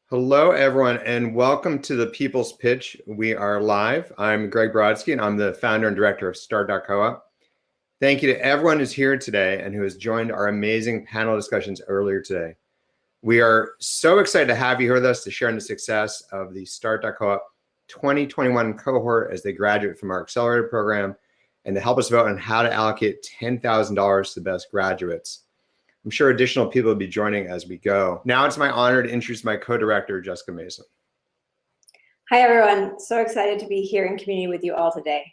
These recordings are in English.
Hello, everyone, and welcome to the People's Pitch. We are live. I'm Greg Brodsky, and I'm the founder and director of Start.coop. Thank you to everyone who's here today and who has joined our amazing panel discussions earlier today. We are so excited to have you here with us to share in the success of the Start.coop 2021 cohort as they graduate from our accelerator program and to help us vote on how to allocate $10,000 to the best graduates. I'm sure additional people will be joining as we go. Now it's my honor to introduce my co-director, Jessica Mason. Hi, everyone. So excited to be here in community with you all today.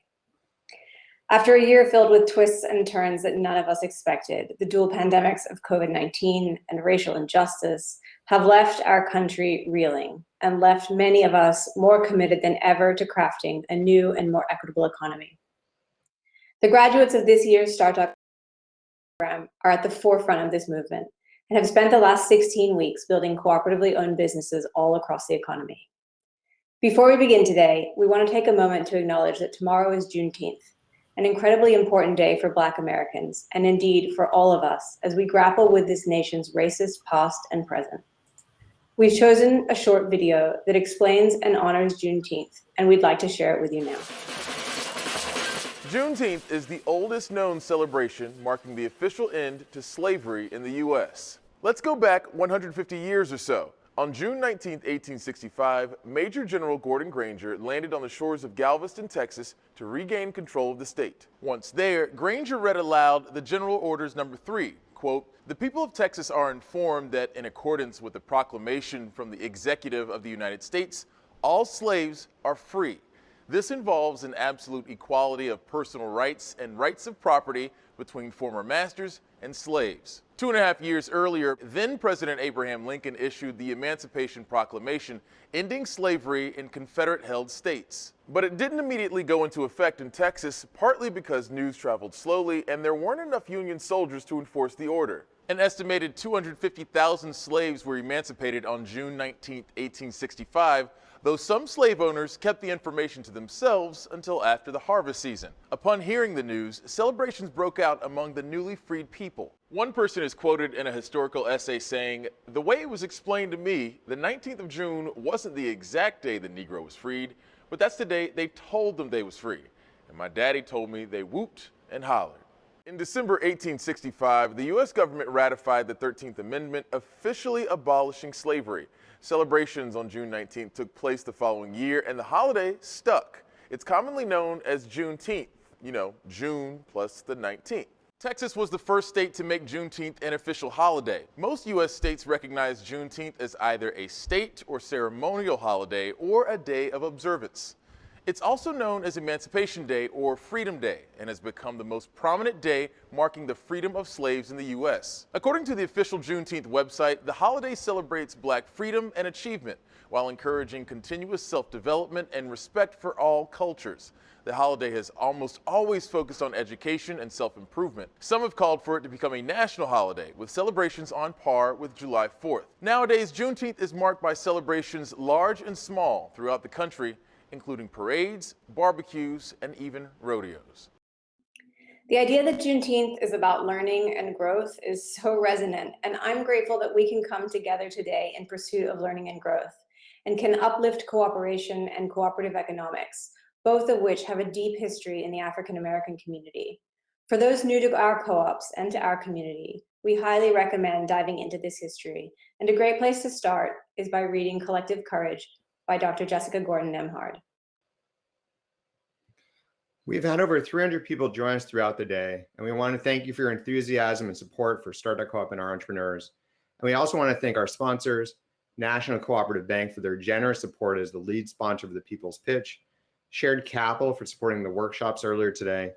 After a year filled with twists and turns that none of us expected, the dual pandemics of COVID-19 and racial injustice have left our country reeling and left many of us more committed than ever to crafting a new and more equitable economy. The graduates of this year's Start.coop program are at the forefront of this movement and have spent the last 16 weeks building cooperatively owned businesses all across the economy. Before we begin today, we want to take a moment to acknowledge that tomorrow is Juneteenth, an incredibly important day for Black Americans, and indeed for all of us as we grapple with this nation's racist past and present. We've chosen a short video that explains and honors Juneteenth, and we'd like to share it with you now. Juneteenth is the oldest known celebration marking the official end to slavery in the U.S. Let's go back 150 years or so. On June 19, 1865, Major General Gordon Granger landed on the shores of Galveston, Texas, to regain control of the state. Once there, Granger read aloud the General Orders Number 3, quote, "The people of Texas are informed that in accordance with the proclamation from the Executive of the United States, all slaves are free. This involves an absolute equality of personal rights and rights of property between former masters and slaves." 2.5 years earlier, then President Abraham Lincoln issued the Emancipation Proclamation, ending slavery in Confederate-held states. But it didn't immediately go into effect in Texas, partly because news traveled slowly and there weren't enough Union soldiers to enforce the order. An estimated 250,000 slaves were emancipated on June 19, 1865, though some slave owners kept the information to themselves until after the harvest season. Upon hearing the news, celebrations broke out among the newly freed people. One person is quoted in a historical essay saying, "The way it was explained to me, the 19th of June wasn't the exact day the Negro was freed, but that's the day they told them they was free. And my daddy told me they whooped and hollered." In December 1865, the U.S. government ratified the 13th Amendment, officially abolishing slavery. Celebrations on June 19th took place the following year, and the holiday stuck. It's commonly known as Juneteenth, June plus the 19th. Texas was the first state to make Juneteenth an official holiday. Most U.S. states recognize Juneteenth as either a state or ceremonial holiday or a day of observance. It's also known as Emancipation Day or Freedom Day and has become the most prominent day marking the freedom of slaves in the U.S. According to the official Juneteenth website, the holiday celebrates Black freedom and achievement while encouraging continuous self-development and respect for all cultures. The holiday has almost always focused on education and self-improvement. Some have called for it to become a national holiday, with celebrations on par with July 4th. Nowadays, Juneteenth is marked by celebrations large and small throughout the country, including parades, barbecues, and even rodeos. The idea that Juneteenth is about learning and growth is so resonant, and I'm grateful that we can come together today in pursuit of learning and growth, and can uplift cooperation and cooperative economics, both of which have a deep history in the African American community. For those new to our co-ops and to our community, we highly recommend diving into this history, and a great place to start is by reading Collective Courage by Dr. Jessica Gordon-Nemhard. We've had over 300 people join us throughout the day, and we want to thank you for your enthusiasm and support for Start.coop and our entrepreneurs. And we also want to thank our sponsors, National Cooperative Bank, for their generous support as the lead sponsor of the People's Pitch, Shared Capital for supporting the workshops earlier today,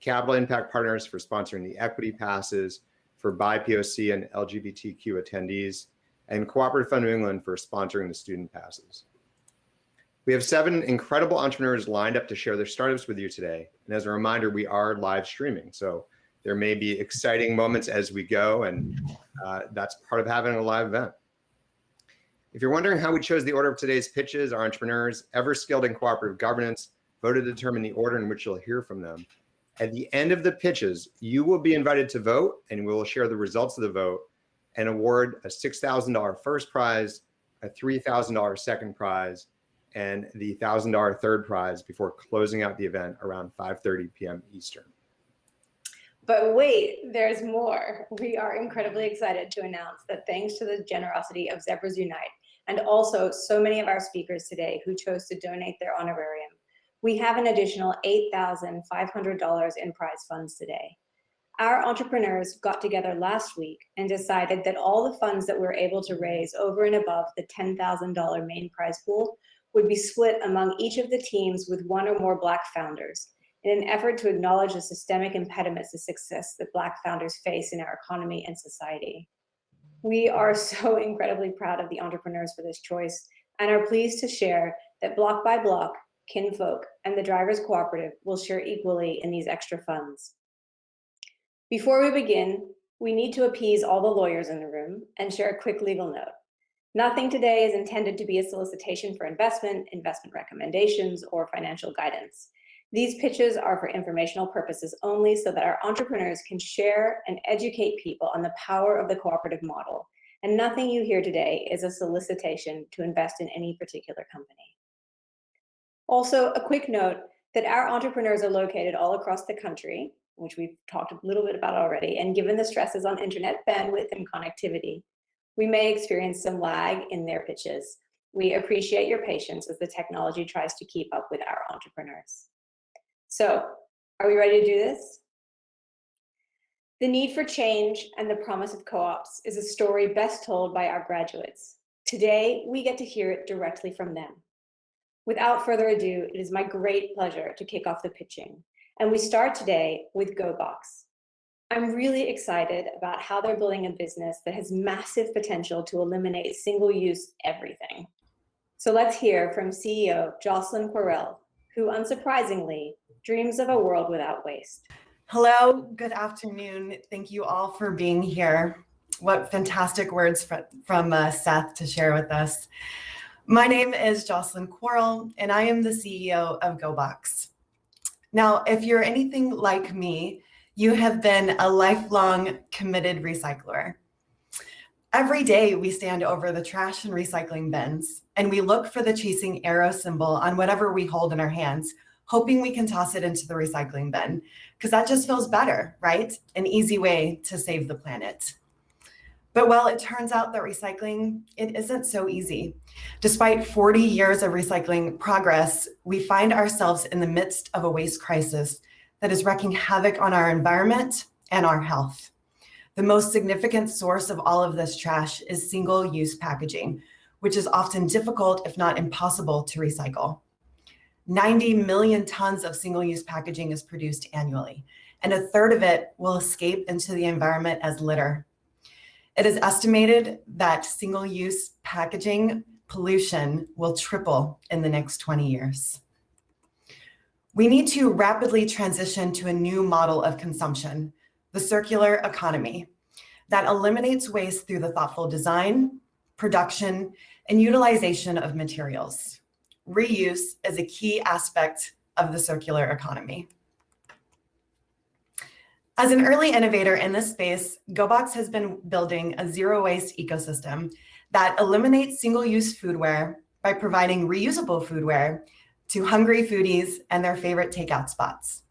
Capital Impact Partners for sponsoring the equity passes for BIPOC and LGBTQ attendees, and Cooperative Fund New England for sponsoring the student passes. We have 7 incredible entrepreneurs lined up to share their startups with you today. And as a reminder, we are live streaming. So there may be exciting moments as we go, and that's part of having a live event. If you're wondering how we chose the order of today's pitches, our entrepreneurs, ever skilled in cooperative governance, voted to determine the order in which you'll hear from them. At the end of the pitches, you will be invited to vote, and we will share the results of the vote and award a $6,000 first prize, a $3,000 second prize, and the $1,000 third prize before closing out the event around 5:30 p.m. Eastern. But wait, there's more. We are incredibly excited to announce that thanks to the generosity of Zebras Unite, and also so many of our speakers today who chose to donate their honorarium, we have an additional $8,500 in prize funds today. Our entrepreneurs got together last week and decided that all the funds that we're able to raise over and above the $10,000 main prize pool would be split among each of the teams with one or more Black founders, in an effort to acknowledge the systemic impediments to success that Black founders face in our economy and society. We are so incredibly proud of the entrepreneurs for this choice and are pleased to share that Bloc by Bloc, Kinfolk, and the Drivers Cooperative will share equally in these extra funds. Before we begin, we need to appease all the lawyers in the room and share a quick legal note. Nothing today is intended to be a solicitation for investment, investment recommendations, or financial guidance. These pitches are for informational purposes only so that our entrepreneurs can share and educate people on the power of the cooperative model. And nothing you hear today is a solicitation to invest in any particular company. Also, a quick note that our entrepreneurs are located all across the country, which we've talked a little bit about already, and given the stresses on internet bandwidth and connectivity, we may experience some lag in their pitches. We appreciate your patience as the technology tries to keep up with our entrepreneurs. So, are we ready to do this? The need for change and the promise of co-ops is a story best told by our graduates. Today, we get to hear it directly from them. Without further ado, it is my great pleasure to kick off the pitching. And we start today with GoBox. I'm really excited about how they're building a business that has massive potential to eliminate single-use everything. So let's hear from CEO Jocelyn Quarel, who unsurprisingly dreams of a world without waste. Hello, good afternoon. Thank you all for being here. What fantastic words from Seth to share with us. My name is Jocelyn Quarel, and I am the CEO of GoBox. Now, if you're anything like me, you have been a lifelong committed recycler. Every day we stand over the trash and recycling bins, and we look for the chasing arrow symbol on whatever we hold in our hands, hoping we can toss it into the recycling bin, because that just feels better, right? An easy way to save the planet. But while it turns out that recycling, it isn't so easy. Despite 40 years of recycling progress, we find ourselves in the midst of a waste crisis that is wreaking havoc on our environment and our health. The most significant source of all of this trash is single-use packaging, which is often difficult, if not impossible, to recycle. 90 million tons of single-use packaging is produced annually, and a third of it will escape into the environment as litter. It is estimated that single-use packaging pollution will triple in the next 20 years. We need to rapidly transition to a new model of consumption, the circular economy, that eliminates waste through the thoughtful design, production, and utilization of materials. Reuse is a key aspect of the circular economy. As an early innovator in this space, GoBox has been building a zero-waste ecosystem that eliminates single-use foodware by providing reusable foodware to hungry foodies and their favorite takeout spots.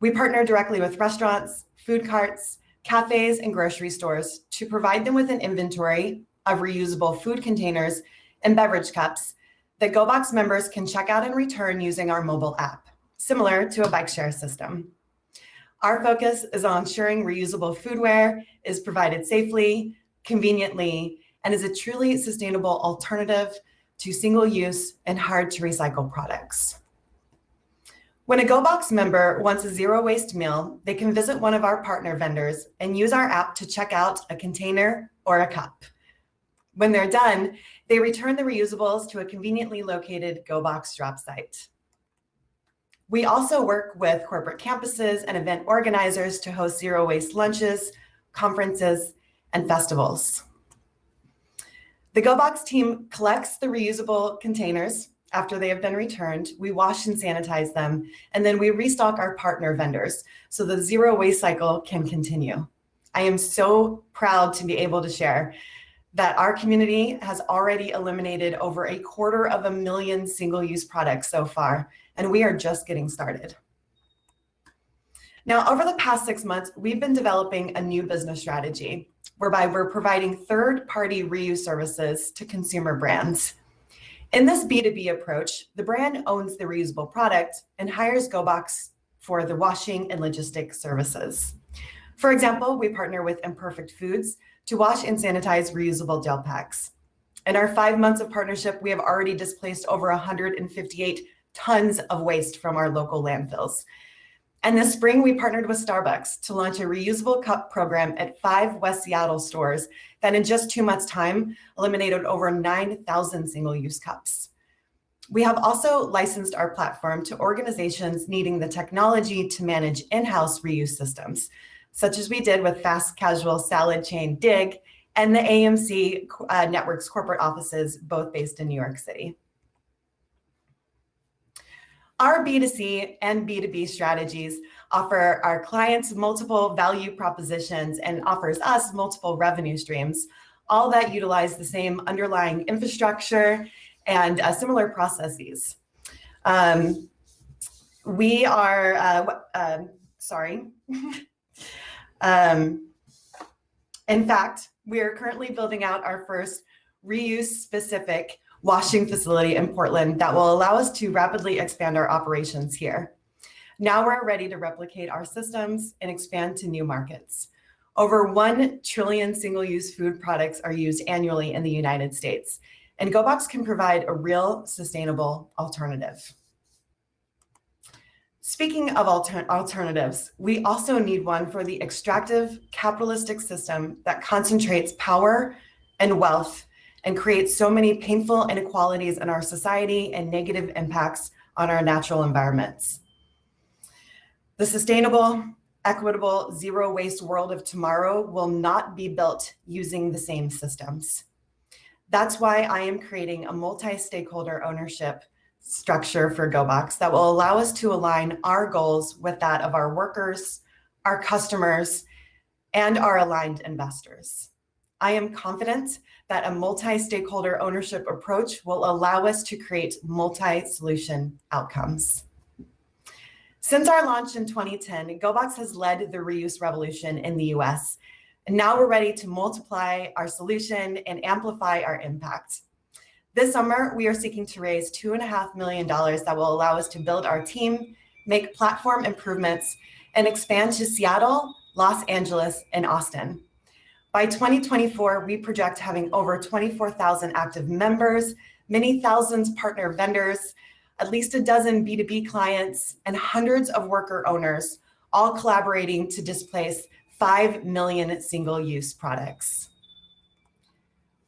We partner directly with restaurants, food carts, cafes, and grocery stores to provide them with an inventory of reusable food containers and beverage cups that GoBox members can check out and return using our mobile app, similar to a bike share system. Our focus is on ensuring reusable foodware is provided safely, conveniently, and is a truly sustainable alternative to single-use and hard-to-recycle products. When a GoBox member wants a zero-waste meal, they can visit one of our partner vendors and use our app to check out a container or a cup. When they're done, they return the reusables to a conveniently located GoBox drop site. We also work with corporate campuses and event organizers to host zero-waste lunches, conferences, and festivals. The GoBox team collects the reusable containers after they have been returned. We wash and sanitize them, and then we restock our partner vendors so the zero waste cycle can continue. I am so proud to be able to share that our community has already eliminated over 250,000 single-use products so far, and we are just getting started. Now, over the past 6 months, we've been developing a new business strategy whereby we're providing third-party reuse services to consumer brands. In this B2B approach, the brand owns the reusable product and hires GoBox for the washing and logistics services. For example, we partner with Imperfect Foods to wash and sanitize reusable gel packs. In our 5 months of partnership, we have already displaced over 158 tons of waste from our local landfills. And this spring, we partnered with Starbucks to launch a reusable cup program at 5 West Seattle stores that in just 2 months' time eliminated over 9,000 single-use cups. We have also licensed our platform to organizations needing the technology to manage in-house reuse systems, such as we did with fast casual salad chain Dig and the AMC Network's corporate offices, both based in New York City. Our B2C and B2B strategies offer our clients multiple value propositions and offers us multiple revenue streams, all that utilize the same underlying infrastructure and similar processes. We are, in fact, we are currently building out our first reuse-specific washing facility in Portland that will allow us to rapidly expand our operations here. Now we're ready to replicate our systems and expand to new markets. Over 1 trillion single-use food products are used annually in the United States, and GoBox can provide a real sustainable alternative. Speaking of alternatives, we also need one for the extractive capitalistic system that concentrates power and wealth and creates so many painful inequalities in our society and negative impacts on our natural environments. The sustainable, equitable, zero-waste world of tomorrow will not be built using the same systems. That's why I am creating a multi-stakeholder ownership structure for GoBox that will allow us to align our goals with that of our workers, our customers, and our aligned investors. I am confident that a multi-stakeholder ownership approach will allow us to create multi-solution outcomes. Since our launch in 2010, GoBox has led the reuse revolution in the US, and now we're ready to multiply our solution and amplify our impact. This summer, we are seeking to raise $2.5 million that will allow us to build our team, make platform improvements, and expand to Seattle, Los Angeles, and Austin. By 2024, we project having over 24,000 active members, many thousands partner vendors, at least a dozen B2B clients, and hundreds of worker owners, all collaborating to displace 5 million single-use products.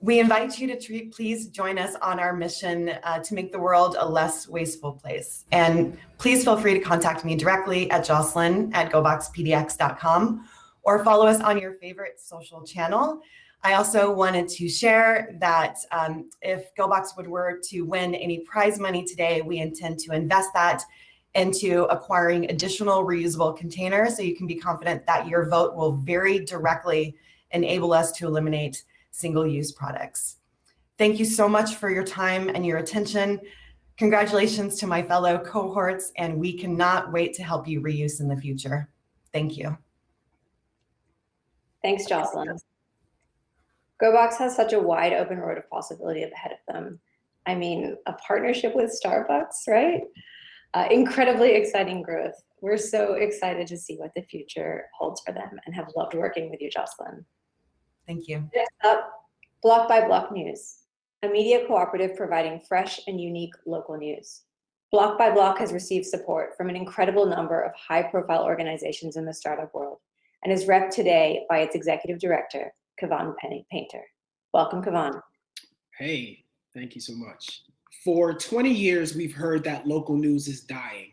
We invite you to please join us on our mission to make the world a less wasteful place. And please feel free to contact me directly at jocelyn@goboxpdx.com or follow us on your favorite social channel. I also wanted to share that if GoBox were to win any prize money today, we intend to invest that into acquiring additional reusable containers, so you can be confident that your vote will very directly enable us to eliminate single-use products. Thank you so much for your time and your attention. Congratulations to my fellow cohorts, and we cannot wait to help you reuse in the future. Thank you. Thanks, Jocelyn. GoBox has such a wide open road of possibility ahead of them. I mean, a partnership with Starbucks, right? Incredibly exciting growth. We're so excited to see what the future holds for them and have loved working with you, Jocelyn. Thank you. Next up, Bloc by Bloc News, a media cooperative providing fresh and unique local news. Bloc by Bloc has received support from an incredible number of high-profile organizations in the startup world and is repped today by its executive director, Kavan Painter. Welcome, Kavan. Hey, thank you so much. For 20 years, we've heard that local news is dying.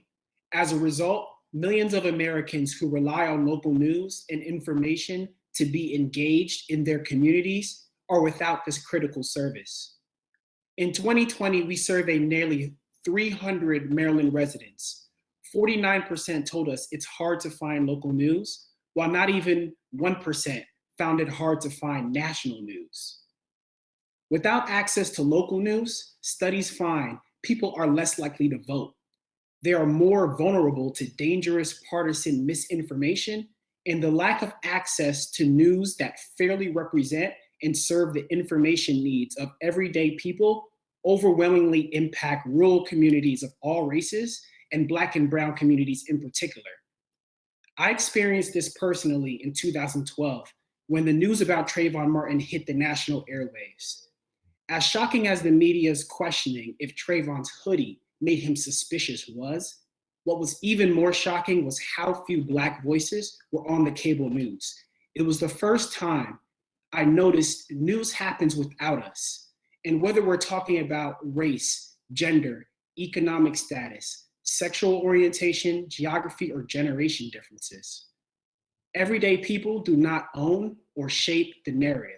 As a result, millions of Americans who rely on local news and information to be engaged in their communities are without this critical service. In 2020, we surveyed nearly 300 Maryland residents. 49% told us it's hard to find local news, while not even 1% found it hard to find national news. Without access to local news, studies find people are less likely to vote. They are more vulnerable to dangerous partisan misinformation, and the lack of access to news that fairly represent and serve the information needs of everyday people overwhelmingly impact rural communities of all races and Black and Brown communities in particular. I experienced this personally in 2012 when the news about Trayvon Martin hit the national airwaves. As shocking as the media's questioning if Trayvon's hoodie made him suspicious was, what was even more shocking was how few Black voices were on the cable news. It was the first time I noticed news happens without us. And whether we're talking about race, gender, economic status, sexual orientation, geography, or generation differences, everyday people do not own or shape the narrative.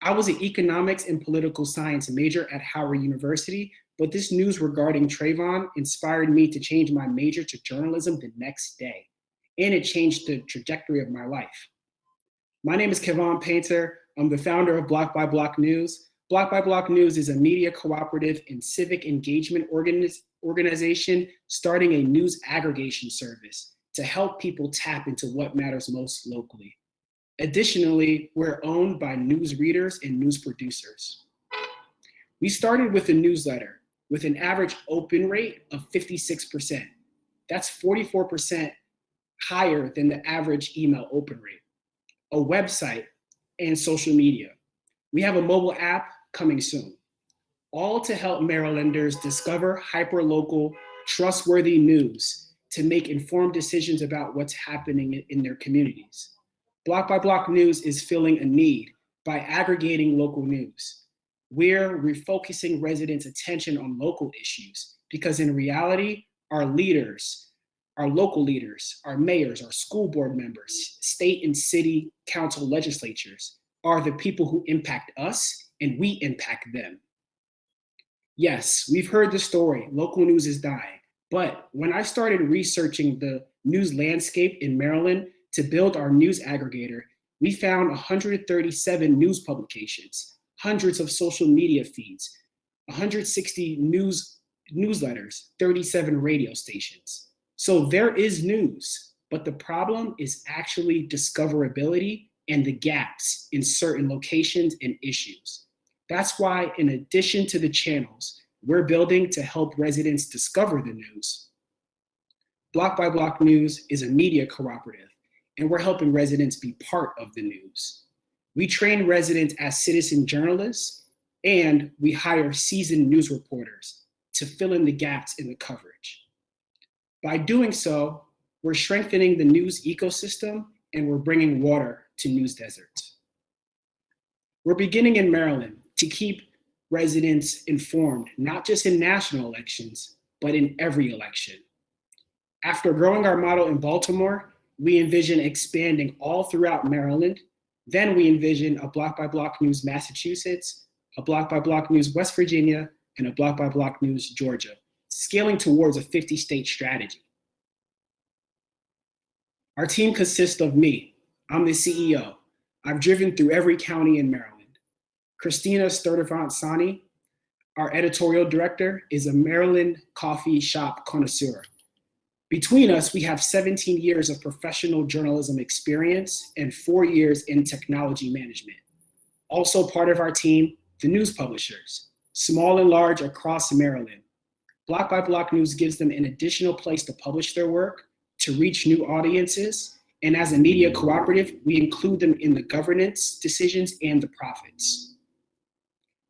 I was an economics and political science major at Howard University, but this news regarding Trayvon inspired me to change my major to journalism the next day, and it changed the trajectory of my life. My name is Kevon Painter. I'm the founder of Bloc by Bloc News. Bloc by Bloc News is a media cooperative and civic engagement organization starting a news aggregation service to help people tap into what matters most locally. Additionally, we're owned by news readers and news producers. We started with a newsletter with an average open rate of 56%. That's 44% higher than the average email open rate. A website and social media. We have a mobile app coming soon, all to help Marylanders discover hyperlocal, trustworthy news to make informed decisions about what's happening in their communities. Bloc by Bloc News is filling a need by aggregating local news. We're refocusing residents' attention on local issues because in reality, our leaders, our local leaders, our mayors, our school board members, state and city council legislatures are the people who impact us and we impact them. Yes, we've heard the story, local news is dying. But when I started researching the news landscape in Maryland to build our news aggregator, we found 137 news publications, hundreds of social media feeds, 160 newsletters, 37 radio stations. So there is news, but the problem is actually discoverability and the gaps in certain locations and issues. That's why, in addition to the channels we're building to help residents discover the news, Bloc by Bloc News is a media cooperative, and we're helping residents be part of the news. We train residents as citizen journalists, and we hire seasoned news reporters to fill in the gaps in the coverage. By doing so, we're strengthening the news ecosystem, and we're bringing water to news deserts. We're beginning in Maryland to keep residents informed, not just in national elections, but in every election. After growing our model in Baltimore, we envision expanding all throughout Maryland. Then we envision a Bloc by Bloc News Massachusetts, a Bloc by Bloc News West Virginia, and a Bloc by Bloc News Georgia, scaling towards a 50-state strategy. Our team consists of me. I'm the CEO. I've driven through every county in Maryland. Christina Sturdivant-Sani, our editorial director, is a Maryland coffee shop connoisseur. Between us, we have 17 years of professional journalism experience and 4 years in technology management. Also part of our team, the news publishers, small and large across Maryland. Bloc by Bloc News gives them an additional place to publish their work, to reach new audiences, and as a media cooperative, we include them in the governance decisions and the profits.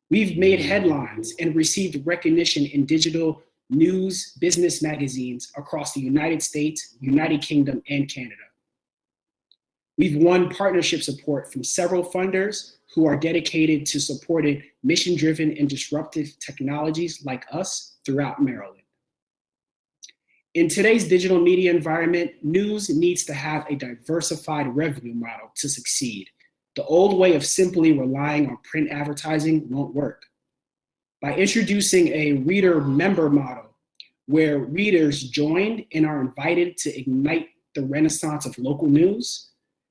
We've made headlines and received recognition in digital news business magazines across the United States, United Kingdom, and Canada. We've won partnership support from several funders who are dedicated to supporting mission-driven and disruptive technologies like us throughout Maryland. In today's digital media environment, news needs to have a diversified revenue model to succeed. The old way of simply relying on print advertising won't work. By introducing a reader-member model where readers join and are invited to ignite the renaissance of local news,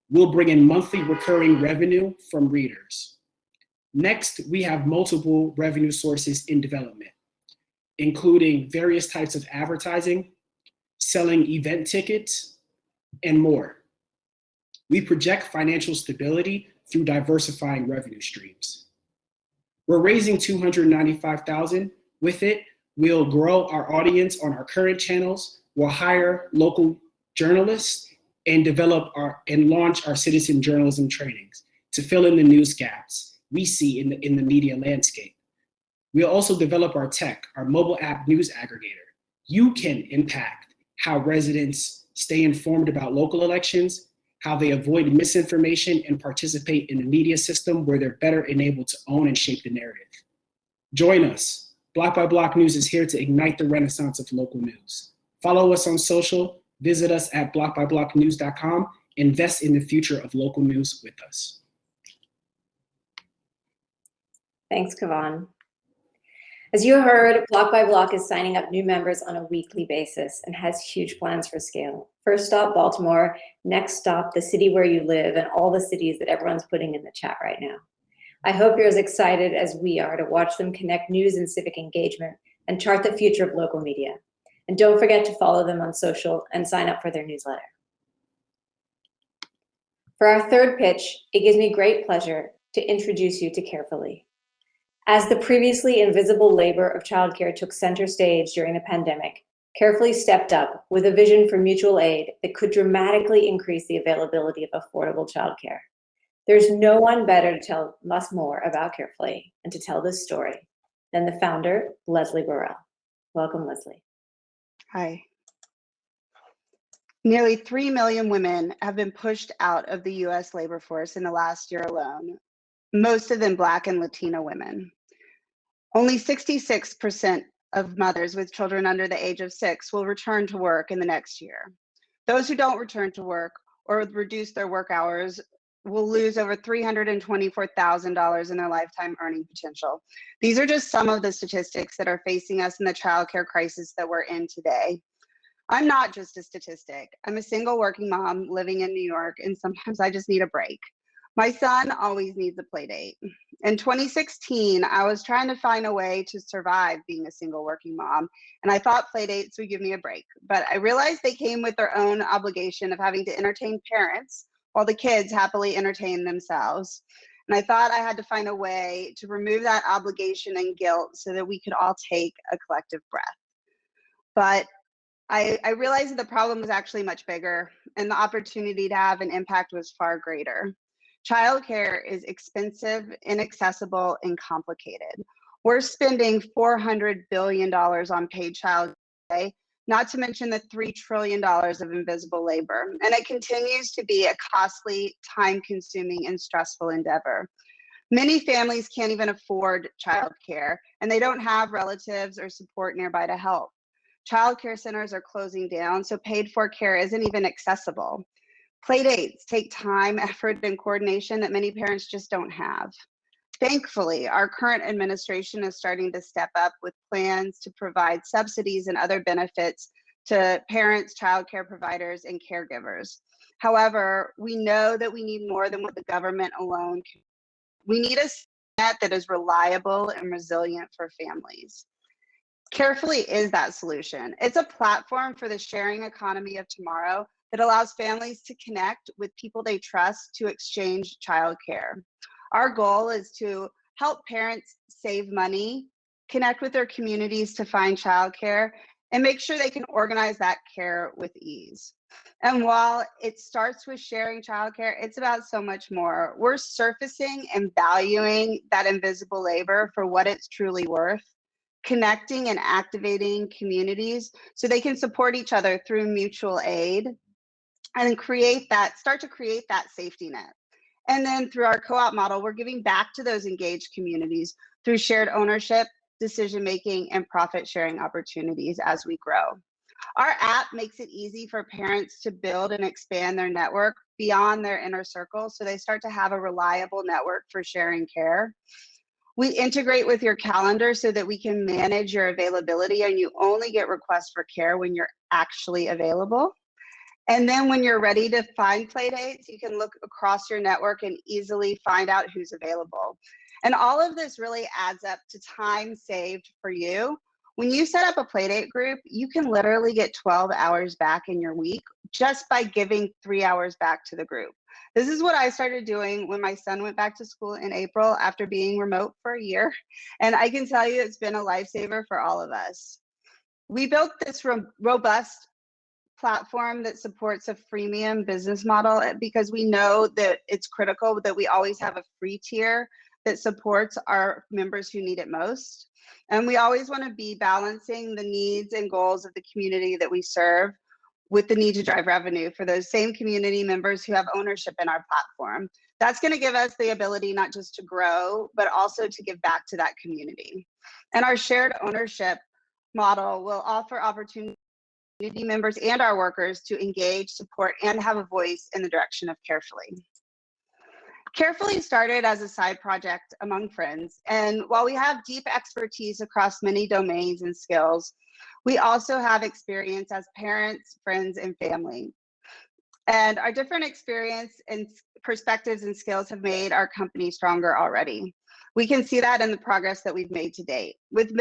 we'll bring in monthly recurring revenue from readers. Next, we have multiple revenue sources in development, including various types of advertising, selling event tickets, and more. We project financial stability through diversifying revenue streams. We're raising $295,000. With it, we'll grow our audience on our current channels, we'll hire local journalists, and launch our citizen journalism trainings to fill in the news gaps we see in the media landscape. We'll also develop our tech, our mobile app news aggregator. You can impact how residents stay informed about local elections, how they avoid misinformation and participate in the media system where they're better enabled to own and shape the narrative. Join us. Block by Block News is here to ignite the renaissance of local news. Follow us on social, visit us at blockbyblocknews.com, invest in the future of local news with us. Thanks, Kavan. As you heard, Block by Block is signing up new members on a weekly basis and has huge plans for scale. First stop, Baltimore. Next stop, the city where you live, and all the cities that everyone's putting in the chat right now. I hope you're as excited as we are to watch them connect news and civic engagement and chart the future of local media. And don't forget to follow them on social and sign up for their newsletter. For our third pitch, it gives me great pleasure to introduce you to Carefully. As the previously invisible labor of childcare took center stage during the pandemic, Carefully stepped up with a vision for mutual aid that could dramatically increase the availability of affordable childcare. There's no one better to tell us more about Carefully and to tell this story than the founder, Leslie Burrell. Welcome, Leslie. Hi. Nearly 3 million women have been pushed out of the US labor force in the last year alone, most of them Black and Latino women. Only 66% of mothers with children under the age of 6 will return to work in the next year. Those who don't return to work or reduce their work hours will lose over $324,000 in their lifetime earning potential. These are just some of the statistics that are facing us in the childcare crisis that we're in today. I'm not just a statistic. I'm a single working mom living in New York, and sometimes I just need a break. My son always needs a play date. In 2016, I was trying to find a way to survive being a single working mom, and I thought play dates would give me a break. But I realized they came with their own obligation of having to entertain parents while the kids happily entertain themselves. And I thought I had to find a way to remove that obligation and guilt so that we could all take a collective breath. But I realized that the problem was actually much bigger, and the opportunity to have an impact was far greater. Childcare is expensive, inaccessible, and complicated. We're spending $400 billion on paid childcare today, not to mention the $3 trillion of invisible labor. And it continues to be a costly, time-consuming, and stressful endeavor. Many families can't even afford childcare, and they don't have relatives or support nearby to help. Childcare centers are closing down, so paid-for care isn't even accessible. Playdates take time, effort, and coordination that many parents just don't have. Thankfully, our current administration is starting to step up with plans to provide subsidies and other benefits to parents, childcare providers, and caregivers. However, we know that we need more than what the government alone can. We need a net that is reliable and resilient for families. Carefully is that solution. It's a platform for the sharing economy of tomorrow that allows families to connect with people they trust to exchange childcare. Our goal is to help parents save money, connect with their communities to find childcare, and make sure they can organize that care with ease. And while it starts with sharing childcare, it's about so much more. We're surfacing and valuing that invisible labor for what it's truly worth, connecting and activating communities so they can support each other through mutual aid, and then start to create that safety net. And then through our co-op model, we're giving back to those engaged communities through shared ownership, decision-making, and profit-sharing opportunities as we grow. Our app makes it easy for parents to build and expand their network beyond their inner circle, so they start to have a reliable network for sharing care. We integrate with your calendar so that we can manage your availability, and you only get requests for care when you're actually available. And then when you're ready to find playdates, you can look across your network and easily find out who's available. And all of this really adds up to time saved for you. When you set up a playdate group, you can literally get 12 hours back in your week just by giving 3 hours back to the group. This is what I started doing when my son went back to school in April after being remote for a year. And I can tell you it's been a lifesaver for all of us. We built this robust platform that supports a freemium business model because we know that it's critical that we always have a free tier that supports our members who need it most. And we always want to be balancing the needs and goals of the community that we serve with the need to drive revenue for those same community members who have ownership in our platform. That's going to give us the ability not just to grow, but also to give back to that community. And our shared ownership model will offer opportunity community members and our workers to engage, support, and have a voice in the direction of Carefully. Carefully started as a side project among friends, and while we have deep expertise across many domains and skills, we also have experience as parents, friends, and family. And our different experience and perspectives and skills have made our company stronger already. We can see that in the progress that we've made to date. With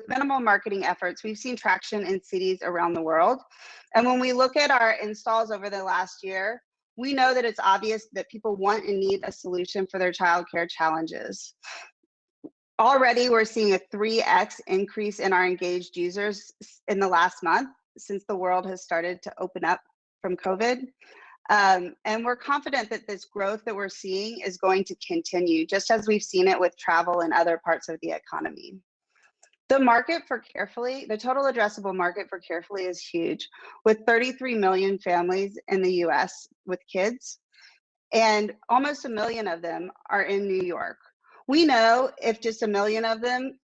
minimal marketing efforts, we've seen traction in cities around the world. And when we look at our installs over the last year, we know that it's obvious that people want and need a solution for their childcare challenges. Already, we're seeing a 3x increase in our engaged users in the last month since the world has started to open up from COVID. And we're confident that this growth that we're seeing is going to continue, just as we've seen it with travel and other parts of the economy. The market for Carefully, the total addressable market for Carefully is huge, with 33 million families in the US with kids, and almost 1 million of them are in New York. We know if just 1 million of them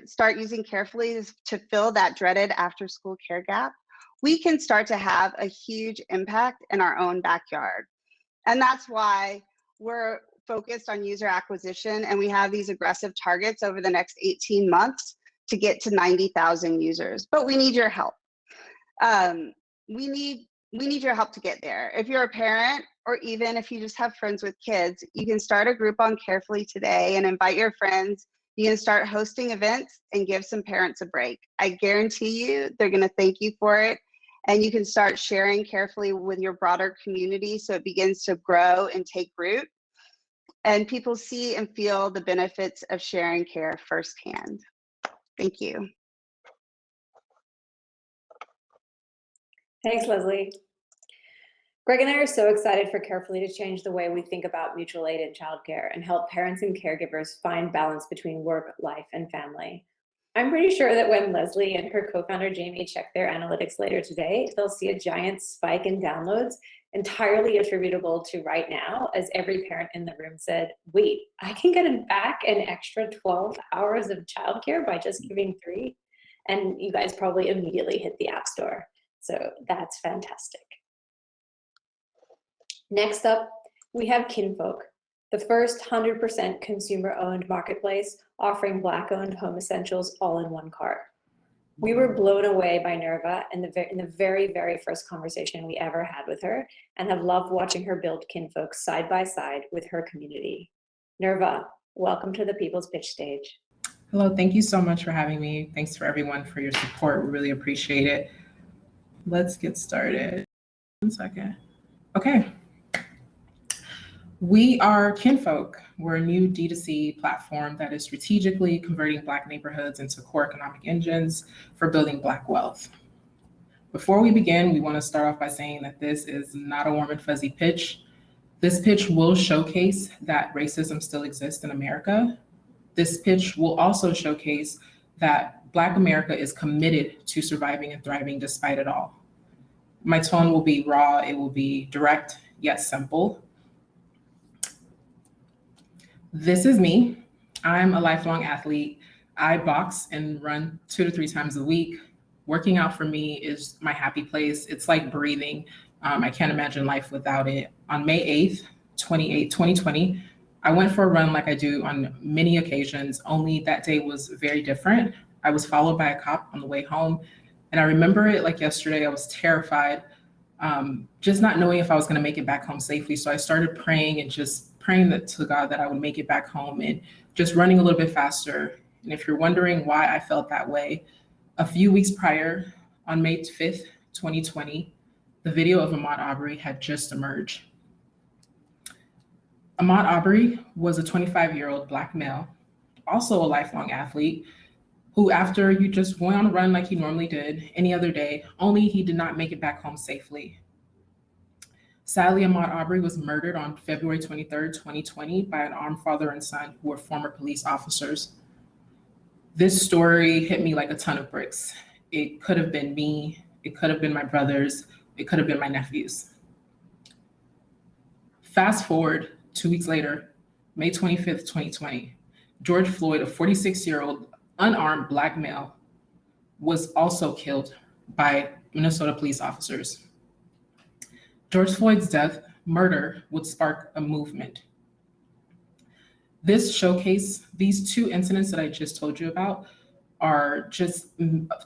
start using Carefully to fill that dreaded after-school care gap, we can start to have a huge impact in our own backyard. And that's why we're focused on user acquisition, and we have these aggressive targets over the next 18 months to get to 90,000 users, but we need your help. We need your help to get there. If you're a parent, or even if you just have friends with kids, you can start a group on Carefully today and invite your friends. You can start hosting events and give some parents a break. I guarantee you they're gonna thank you for it. And you can start sharing Carefully with your broader community so it begins to grow and take root. And people see and feel the benefits of sharing care firsthand. Thank you. Thanks, Leslie. Greg and I are so excited for Carefully to change the way we think about mutual aid in childcare and help parents and caregivers find balance between work, life, and family. I'm pretty sure that when Leslie and her co-founder Jamie check their analytics later today, they'll see a giant spike in downloads entirely attributable to right now, as every parent in the room said, wait, I can get back an extra 12 hours of childcare by just giving 3? And you guys probably immediately hit the App Store. So that's fantastic. Next up, we have Kinfolk, the first 100% consumer-owned marketplace offering Black-owned home essentials all in one cart. We were blown away by Nerva in the very, very first conversation we ever had with her, and have loved watching her build Kinfolk side by side with her community. Nerva, welcome to the People's Pitch stage. Hello, thank you so much for having me. Thanks for everyone for your support. We really appreciate it. Let's get started. 1 second. Okay. We are Kinfolk. We're a new D2C platform that is strategically converting Black neighborhoods into core economic engines for building Black wealth. Before we begin, we want to start off by saying that this is not a warm and fuzzy pitch. This pitch will showcase that racism still exists in America. This pitch will also showcase that Black America is committed to surviving and thriving despite it all. My tone will be raw, it will be direct, yet simple. This is me. I'm a lifelong athlete. I box and run 2 to 3 times a week. Working out for me is my happy place. It's like breathing. I can't imagine life without it. On May 8th, 2020, I went for a run like I do on many occasions, only that day was very different. I was followed by a cop on the way home, and I remember it like yesterday. I was terrified, just not knowing if I was gonna make it back home safely. So I started praying praying to God that I would make it back home and just running a little bit faster. And if you're wondering why I felt that way, a few weeks prior, on May 5th, 2020, the video of Ahmaud Arbery had just emerged. Ahmaud Arbery was a 25-year-old Black male, also a lifelong athlete, who after you just went on a run like he normally did any other day, only he did not make it back home safely. Sadly, Ahmaud Arbery was murdered on February 23rd, 2020 by an armed father and son who were former police officers. This story hit me like a ton of bricks. It could have been me, it could have been my brothers, it could have been my nephews. Fast forward 2 weeks later, May 25th, 2020, George Floyd, a 46-year-old unarmed Black male, was also killed by Minnesota police officers. George Floyd's murder would spark a movement. This showcase, these two incidents that I just told you about are just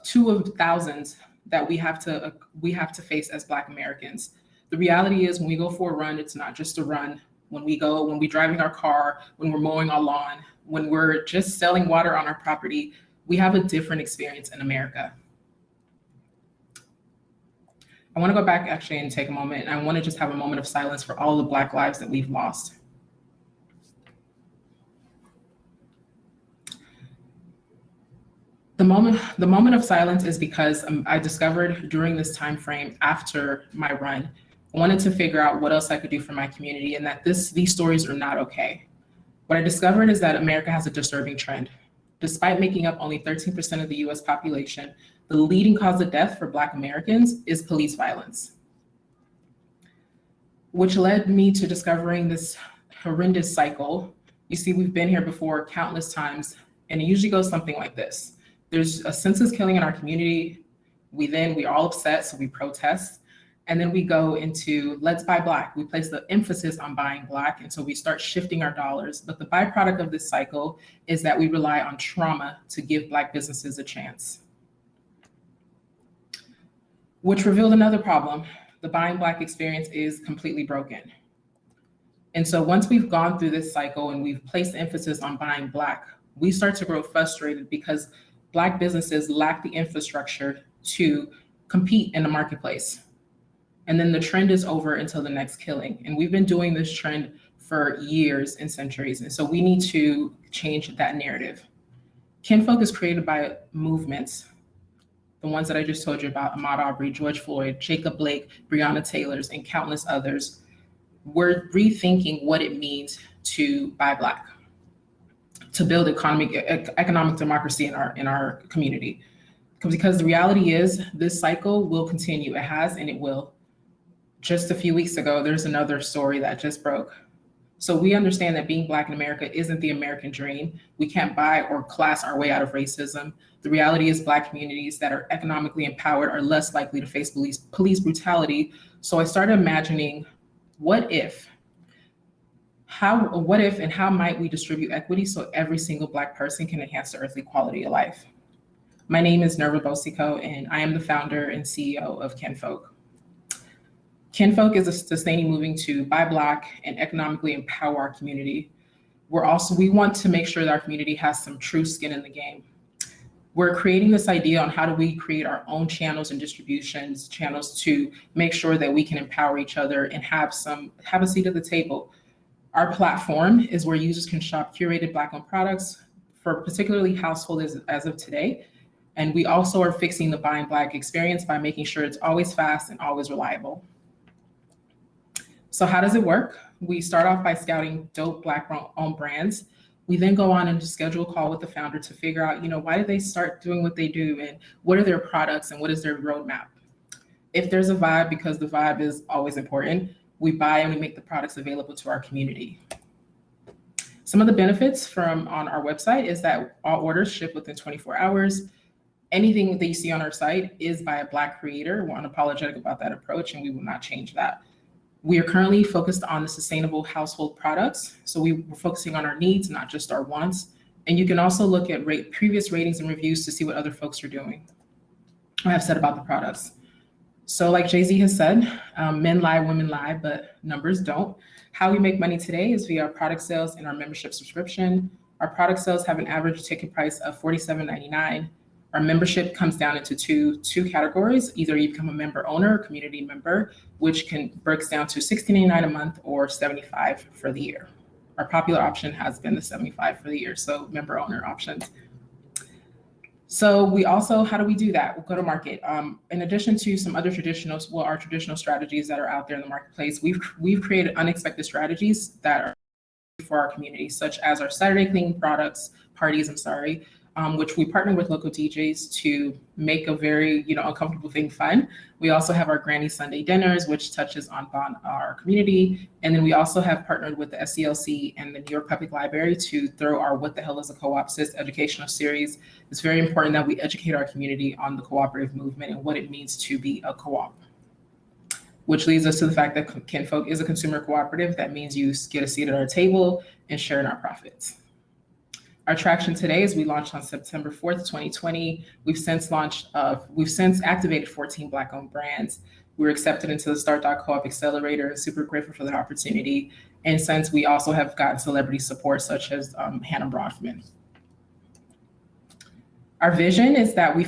two of thousands that we have to face as Black Americans. The reality is when we go for a run, it's not just a run. When we're driving our car, when we're mowing our lawn, when we're just selling water on our property, we have a different experience in America. I want to go back actually and take a moment, and I want to just have a moment of silence for all the Black lives that we've lost. The moment of silence is because I discovered during this time frame after my run, I wanted to figure out what else I could do for my community and that these stories are not okay. What I discovered is that America has a disturbing trend. Despite making up only 13% of the US population, the leading cause of death for Black Americans is police violence, which led me to discovering this horrendous cycle. You see, we've been here before countless times, and it usually goes something like this. There's a senseless killing in our community. We're all upset, so we protest. And then we go into let's buy Black. We place the emphasis on buying Black, and so we start shifting our dollars. But the byproduct of this cycle is that we rely on trauma to give Black businesses a chance, which revealed another problem. The buying Black experience is completely broken. And so once we've gone through this cycle and we've placed the emphasis on buying Black, we start to grow frustrated because Black businesses lack the infrastructure to compete in the marketplace. And then the trend is over until the next killing. And we've been doing this trend for years and centuries. And so we need to change that narrative. Kinfolk is created by movements, the ones that I just told you about, Ahmaud Arbery, George Floyd, Jacob Blake, Breonna Taylor's, and countless others. We're rethinking what it means to buy Black, to build economic democracy in our community. Because the reality is this cycle will continue. It has and it will. Just a few weeks ago, there's another story that just broke. So we understand that being Black in America isn't the American dream. We can't buy or class our way out of racism. The reality is Black communities that are economically empowered are less likely to face police brutality. So I started imagining, what if and how might we distribute equity so every single Black person can enhance their earthly quality of life? My name is Nerva Bosico, and I am the founder and CEO of Kinfolk. Kinfolk is a sustaining movement to buy Black and economically empower our community. We want to make sure that our community has some true skin in the game. We're creating this idea on how do we create our own channels and distributions channels to make sure that we can empower each other and have a seat at the table. Our platform is where users can shop curated Black-owned products for particularly households as of today. And we also are fixing the buying Black experience by making sure it's always fast and always reliable. So how does it work? We start off by scouting dope Black-owned brands. We then go on and schedule a call with the founder to figure out, why did they start doing what they do and what are their products and what is their roadmap? If there's a vibe, because the vibe is always important, we buy and we make the products available to our community. Some of the benefits on our website is that all orders ship within 24 hours. Anything that you see on our site is by a Black creator. We're unapologetic about that approach and we will not change that. We are currently focused on the sustainable household products. So we're focusing on our needs, not just our wants. And you can also look at previous ratings and reviews to see what other folks are doing or have said about the products. So like Jay-Z has said, men lie, women lie, but numbers don't. How we make money today is via our product sales and our membership subscription. Our product sales have an average ticket price of $47.99. Our membership comes down into two categories. Either you become a member owner or community member, which breaks down to $16.99 a month or $75 for the year. Our popular option has been the $75 for the year, so member owner options. So we also, how do we do that? We'll go to market. In addition to some other our traditional strategies that are out there in the marketplace, we've created unexpected strategies that are for our community, such as our Saturday cleaning parties, which we partner with local DJs to make a very uncomfortable thing fun. We also have our Granny Sunday dinners, which touches on our community. And then we also have partnered with the SCLC and the New York Public Library to throw our What the Hell is a Co-op CIS educational series. It's very important that we educate our community on the cooperative movement and what it means to be a co-op, which leads us to the fact that Kinfolk is a consumer cooperative. That means you get a seat at our table and share in our profits. Our traction today is we launched on September 4th, 2020. We've since activated 14 Black-owned brands. We were accepted into the Start.coop accelerator, super grateful for that opportunity. And since we also have gotten celebrity support such as Hannah Broadman. Our vision is that we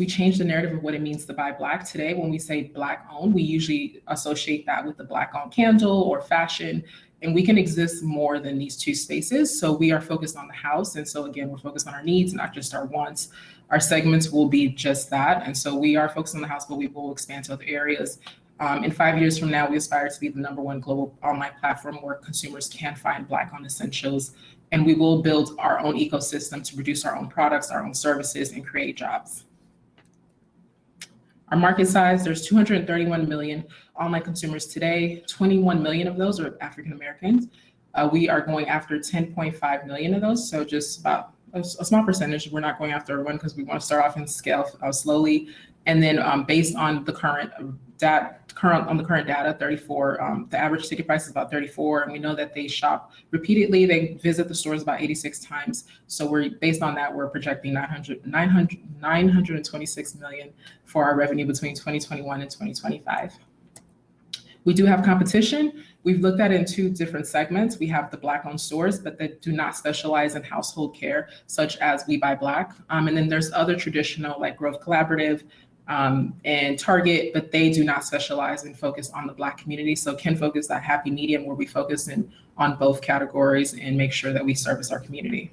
change the narrative of what it means to buy Black. Today, when we say Black owned, we usually associate that with the Black owned candle or fashion, and we can exist more than these two spaces. So we are focused on the house. And so again, we're focused on our needs, not just our wants. Our segments will be just that. And so we are focused on the house, but we will expand to other areas. In 5 years from now, we aspire to be the #1 global online platform where consumers can find Black-owned essentials. And we will build our own ecosystem to produce our own products, our own services, and create jobs. Our market size, there's 231 million online consumers today. 21 million of those are African Americans. We are going after 10.5 million of those, so just about a small percentage. We're not going after everyone because we want to start off and scale slowly. And then based on the current data, 34, the average ticket price is about 34, and we know that they shop repeatedly. They visit the stores about 86 times. So based on that, we're projecting 926 million for our revenue between 2021 and 2025. We do have competition. We've looked at it in 2 different segments. We have the Black-owned stores, but they do not specialize in household care, such as We Buy Black. And then there's other traditional like Growth Collaborative, and Target, but they do not specialize and focus on the Black community. So Kinfolk is that happy medium where we focus on both categories and make sure that we service our community.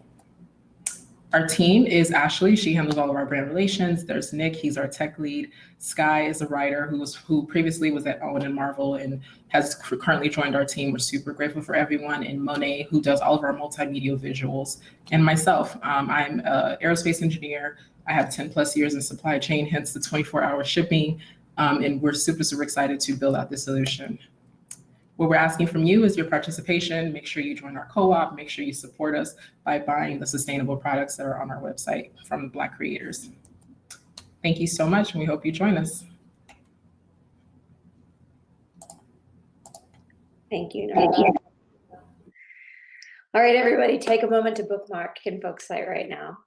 Our team is Ashley. She handles all of our brand relations. There's Nick, he's our tech lead. Sky is a writer who previously was at Owen and Marvel and has currently joined our team. We're super grateful for everyone. And Monet, who does all of our multimedia visuals. And myself, I'm an aerospace engineer. I have 10 plus years in supply chain, hence the 24-hour shipping. And we're super, super excited to build out this solution. What we're asking from you is your participation. Make sure you join our co-op. Make sure you support us by buying the sustainable products that are on our website from Black creators. Thank you so much, and we hope you join us. Thank you, Norma. All right, everybody, take a moment to bookmark Kinfolk's site right now.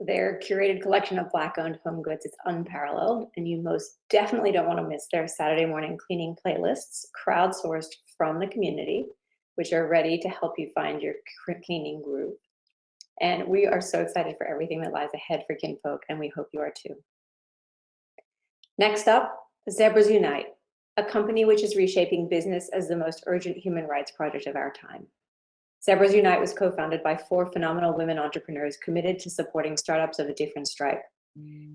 Their curated collection of Black-owned home goods is unparalleled, and you most definitely don't want to miss their Saturday morning cleaning playlists, crowdsourced from the community, which are ready to help you find your cleaning groove. And we are so excited for everything that lies ahead for Kinfolk, and we hope you are too. Next up, Zebras Unite, a company which is reshaping business as the most urgent human rights project of our time. Zebras Unite was co-founded by 4 phenomenal women entrepreneurs committed to supporting startups of a different stripe.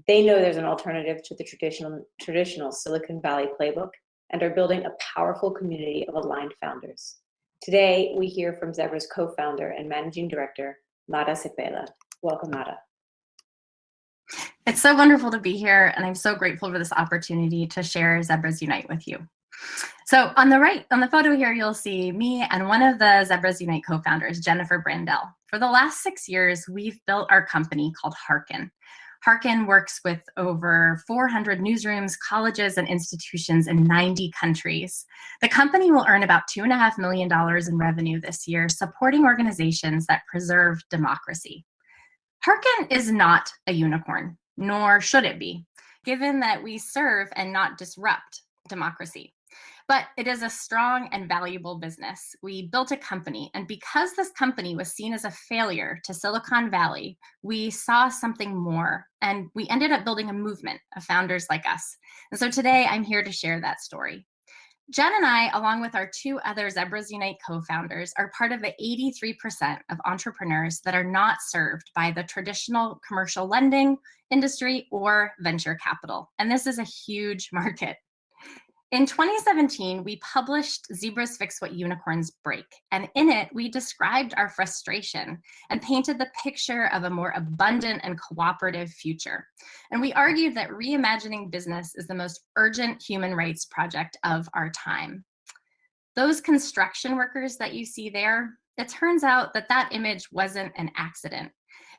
They know there's an alternative to the traditional Silicon Valley playbook and are building a powerful community of aligned founders. Today, we hear from Zebras co-founder and managing director, Mara Cepeda. Welcome, Mara. It's so wonderful to be here, and I'm so grateful for this opportunity to share Zebras Unite with you. So on the right, on the photo here, you'll see me and one of the Zebras Unite co-founders, Jennifer Brandell. For the last 6 years, we've built our company called Harken. Harken works with over 400 newsrooms, colleges, and institutions in 90 countries. The company will earn about $2.5 million in revenue this year, supporting organizations that preserve democracy. Harken is not a unicorn, nor should it be, given that we serve and not disrupt democracy. But it is a strong and valuable business. We built a company, and because this company was seen as a failure to Silicon Valley, we saw something more, and we ended up building a movement of founders like us. And so today I'm here to share that story. Jen and I, along with our two other Zebras Unite co-founders, are part of the 83% of entrepreneurs that are not served by the traditional commercial lending industry or venture capital. And this is a huge market. In 2017, we published Zebras Fix What Unicorns Break, and in it, we described our frustration and painted the picture of a more abundant and cooperative future. And we argued that reimagining business is the most urgent human rights project of our time. Those construction workers that you see there, it turns out that that image wasn't an accident,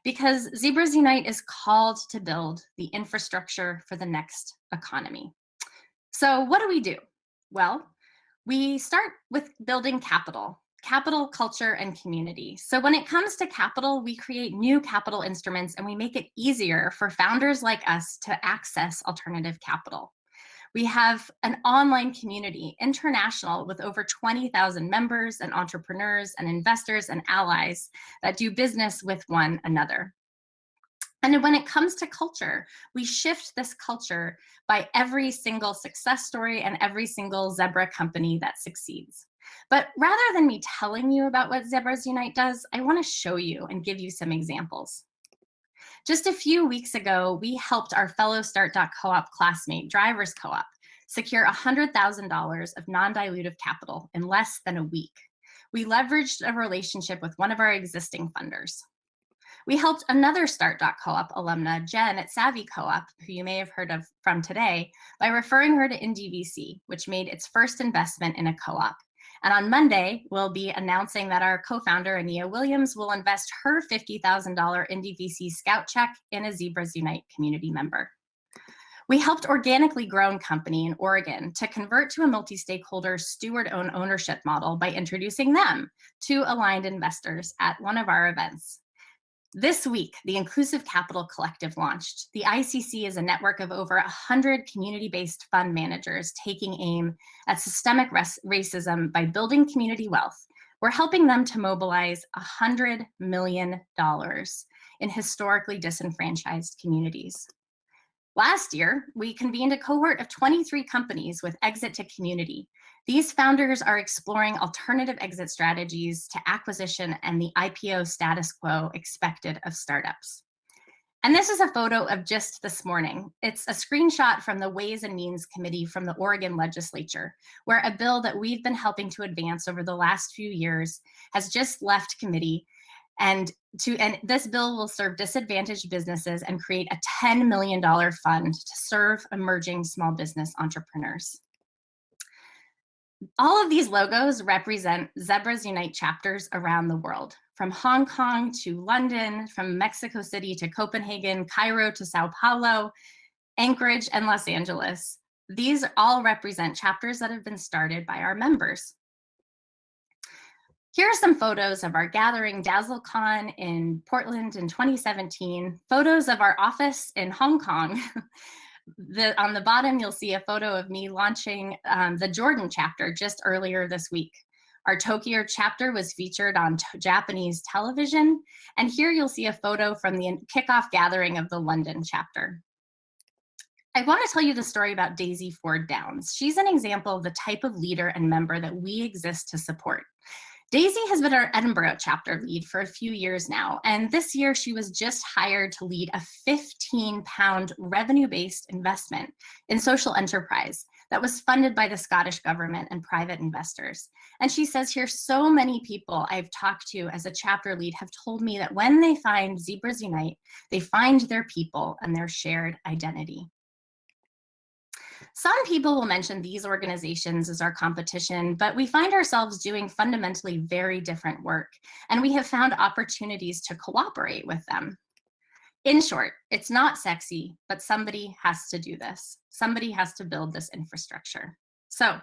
because Zebras Unite is called to build the infrastructure for the next economy. So what do we do? Well, we start with building capital, culture, and community. So when it comes to capital, we create new capital instruments and we make it easier for founders like us to access alternative capital. We have an online community, international, with over 20,000 members and entrepreneurs and investors and allies that do business with one another. And when it comes to culture, we shift this culture by every single success story and every single Zebra company that succeeds. But rather than me telling you about what Zebras Unite does, I want to show you and give you some examples. Just a few weeks ago, we helped our fellow Start.coop classmate, Drivers Coop, secure $100,000 of non-dilutive capital in less than a week. We leveraged a relationship with one of our existing funders. We helped another Start.coop alumna, Jen at Savvy Co-op, who you may have heard of from today, by referring her to NDVC, which made its first investment in a co-op. And on Monday, we'll be announcing that our co-founder, Ania Williams, will invest her $50,000 NDVC Scout check in a Zebras Unite community member. We helped organically grown company in Oregon to convert to a multi-stakeholder steward-owned ownership model by introducing them to aligned investors at one of our events. This week, the Inclusive Capital Collective launched. The ICC is a network of over 100 community-based fund managers taking aim at systemic racism by building community wealth. We're helping them to mobilize $100 million in historically disenfranchised communities. Last year, we convened a cohort of 23 companies with exit to community. These founders are exploring alternative exit strategies to acquisition and the IPO status quo expected of startups. And this is a photo of just this morning. It's a screenshot from the Ways and Means Committee from the Oregon legislature, where a bill that we've been helping to advance over the last few years has just left committee. And this bill will serve disadvantaged businesses and create a $10 million fund to serve emerging small business entrepreneurs. All of these logos represent Zebras Unite chapters around the world, from Hong Kong to London, from Mexico City to Copenhagen, Cairo to Sao Paulo, Anchorage, and Los Angeles. These all represent chapters that have been started by our members. Here are some photos of our gathering DazzleCon in Portland in 2017, photos of our office in Hong Kong. On the bottom, you'll see a photo of me launching the Jordan chapter just earlier this week. Our Tokyo chapter was featured on Japanese television. And here you'll see a photo from the kickoff gathering of the London chapter. I want to tell you the story about Daisy Ford Downs. She's an example of the type of leader and member that we exist to support. Daisy has been our Edinburgh chapter lead for a few years now, and this year she was just hired to lead a £15 revenue-based investment in social enterprise that was funded by the Scottish government and private investors. And she says here, so many people I've talked to as a chapter lead have told me that when they find Zebras Unite, they find their people and their shared identity. Some people will mention these organizations as our competition, but we find ourselves doing fundamentally very different work, and we have found opportunities to cooperate with them. In short, it's not sexy, but somebody has to do this. Somebody has to build this infrastructure. So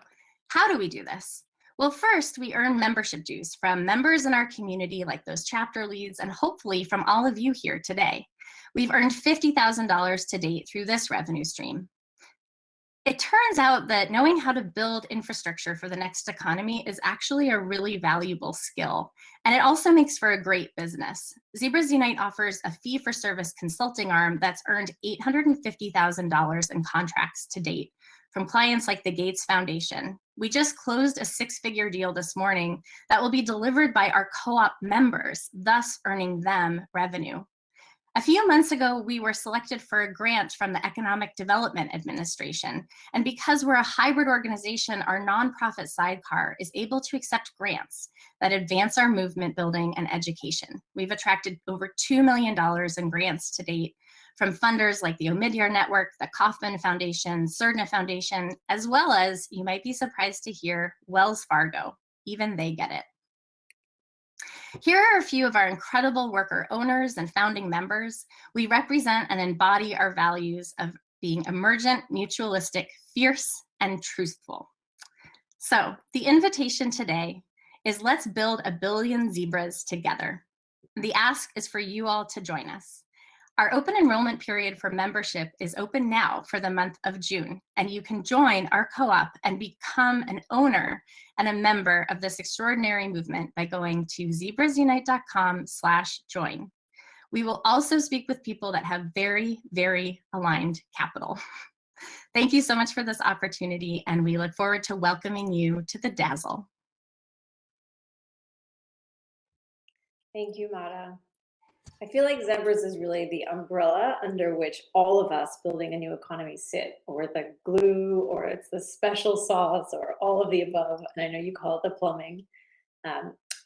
how do we do this? Well, first, we earn membership dues from members in our community like those chapter leads, and hopefully from all of you here today. We've earned $50,000 to date through this revenue stream. It turns out that knowing how to build infrastructure for the next economy is actually a really valuable skill, and it also makes for a great business. Zebras Unite offers a fee-for-service consulting arm that's earned $850,000 in contracts to date from clients like the Gates Foundation. We just closed a 6-figure deal this morning that will be delivered by our co-op members, thus earning them revenue. A few months ago, we were selected for a grant from the Economic Development Administration. And because we're a hybrid organization, our nonprofit sidecar is able to accept grants that advance our movement building and education. We've attracted over $2 million in grants to date from funders like the Omidyar Network, the Kauffman Foundation, Cerdna Foundation, as well as, you might be surprised to hear, Wells Fargo. Even they get it. Here are a few of our incredible worker owners and founding members. We represent and embody our values of being emergent, mutualistic, fierce, and truthful. So the invitation today is let's build a billion zebras together. The ask is for you all to join us. Our open enrollment period for membership is open now for the month of June, and you can join our co-op and become an owner and a member of this extraordinary movement by going to zebrasunite.com/join. We will also speak with people that have very, very aligned capital. Thank you so much for this opportunity, and we look forward to welcoming you to the Dazzle. Thank you, Mara. I feel like Zebras is really the umbrella under which all of us building a new economy sit, or the glue, or it's the special sauce, or all of the above. And I know you call it the plumbing.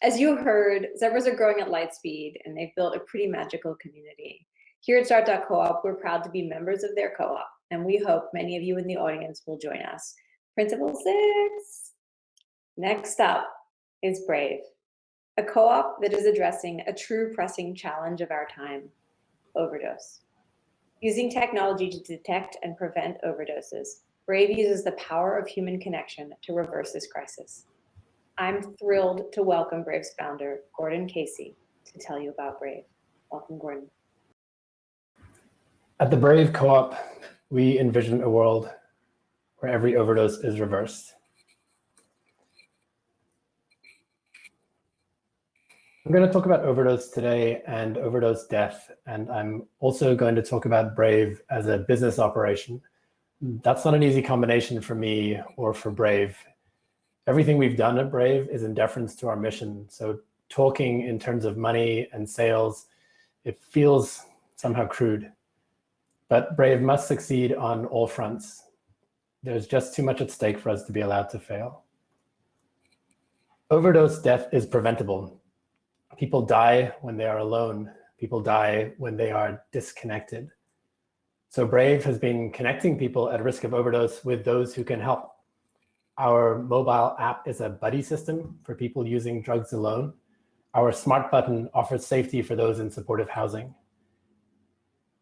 As you heard, Zebras are growing at light speed, and they've built a pretty magical community. Here at Start.coop, we're proud to be members of their co-op, and we hope many of you in the audience will join us. Principle 6. Next up is Brave, a co-op that is addressing a true pressing challenge of our time, overdose. Using technology to detect and prevent overdoses, Brave uses the power of human connection to reverse this crisis. I'm thrilled to welcome Brave's founder, Gordon Casey, to tell you about Brave. Welcome, Gordon. At the Brave Co-op, we envision a world where every overdose is reversed. I'm going to talk about overdose today and overdose death, and I'm also going to talk about Brave as a business operation. That's not an easy combination for me or for Brave. Everything we've done at Brave is in deference to our mission. So talking in terms of money and sales, it feels somehow crude. But Brave must succeed on all fronts. There's just too much at stake for us to be allowed to fail. Overdose death is preventable. People die when they are alone. People die when they are disconnected. So Brave has been connecting people at risk of overdose with those who can help. Our mobile app is a buddy system for people using drugs alone. Our smart button offers safety for those in supportive housing.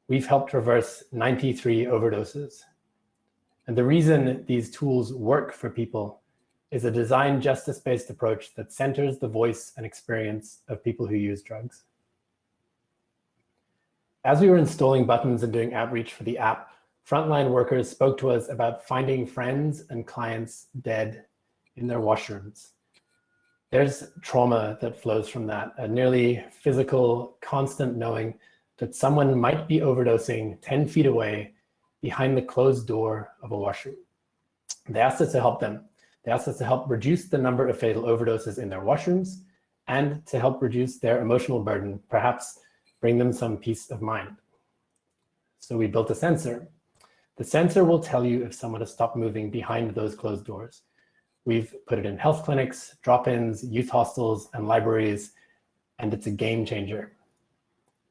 We've helped reverse 93 overdoses. And the reason these tools work for people is a design justice-based approach that centers the voice and experience of people who use drugs. As we were installing buttons and doing outreach for the app, frontline workers spoke to us about finding friends and clients dead in their washrooms. There's trauma that flows from that, a nearly physical, constant knowing that someone might be overdosing 10 feet away behind the closed door of a washroom. They asked us to help them. They asked us to help reduce the number of fatal overdoses in their washrooms and to help reduce their emotional burden, perhaps bring them some peace of mind. So we built a sensor. The sensor will tell you if someone has stopped moving behind those closed doors. We've put it in health clinics, drop-ins, youth hostels, and libraries, and it's a game changer.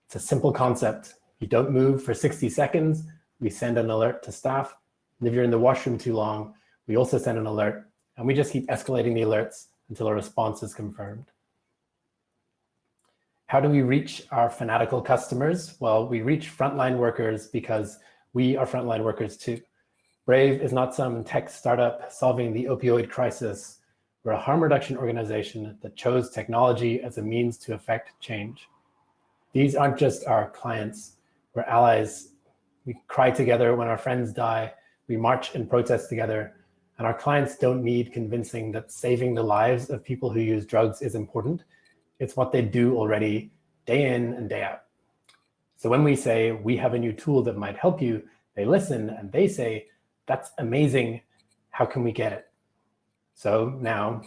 It's a simple concept. You don't move for 60 seconds, we send an alert to staff. And if you're in the washroom too long, we also send an alert, and we just keep escalating the alerts until a response is confirmed. How do we reach our fanatical customers? Well, we reach frontline workers because we are frontline workers too. Brave is not some tech startup solving the opioid crisis. We're a harm reduction organization that chose technology as a means to effect change. These aren't just our clients, we're allies. We cry together when our friends die. We march and protest together, and our clients don't need convincing that saving the lives of people who use drugs is important. It's what they do already, day in and day out. So when we say, we have a new tool that might help you, they listen and they say, that's amazing, how can we get it? So now,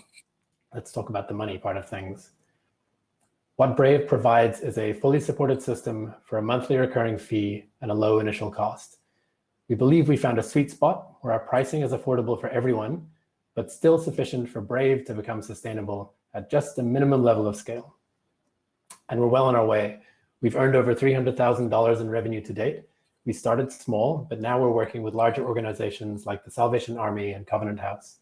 let's talk about the money part of things. What Brave provides is a fully supported system for a monthly recurring fee and a low initial cost. We believe we found a sweet spot where our pricing is affordable for everyone, but still sufficient for Brave to become sustainable at just a minimum level of scale. And we're well on our way. We've earned over $300,000 in revenue to date. We started small, but now we're working with larger organizations like the Salvation Army and Covenant House.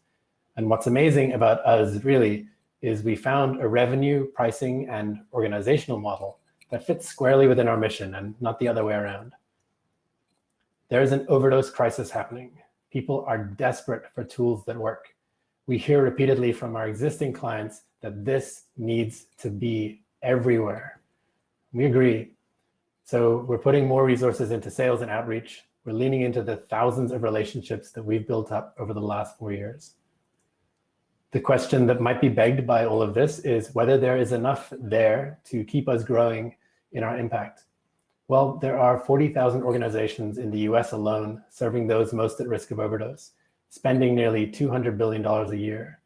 And what's amazing about us really is we found a revenue, pricing, and organizational model that fits squarely within our mission and not the other way around. There is an overdose crisis happening. People are desperate for tools that work. We hear repeatedly from our existing clients that this needs to be everywhere. We agree. So we're putting more resources into sales and outreach. We're leaning into the thousands of relationships that we've built up over the last 4 years. The question that might be begged by all of this is whether there is enough there to keep us growing in our impact. Well, there are 40,000 organizations in the US alone serving those most at risk of overdose, spending nearly $200 billion a year.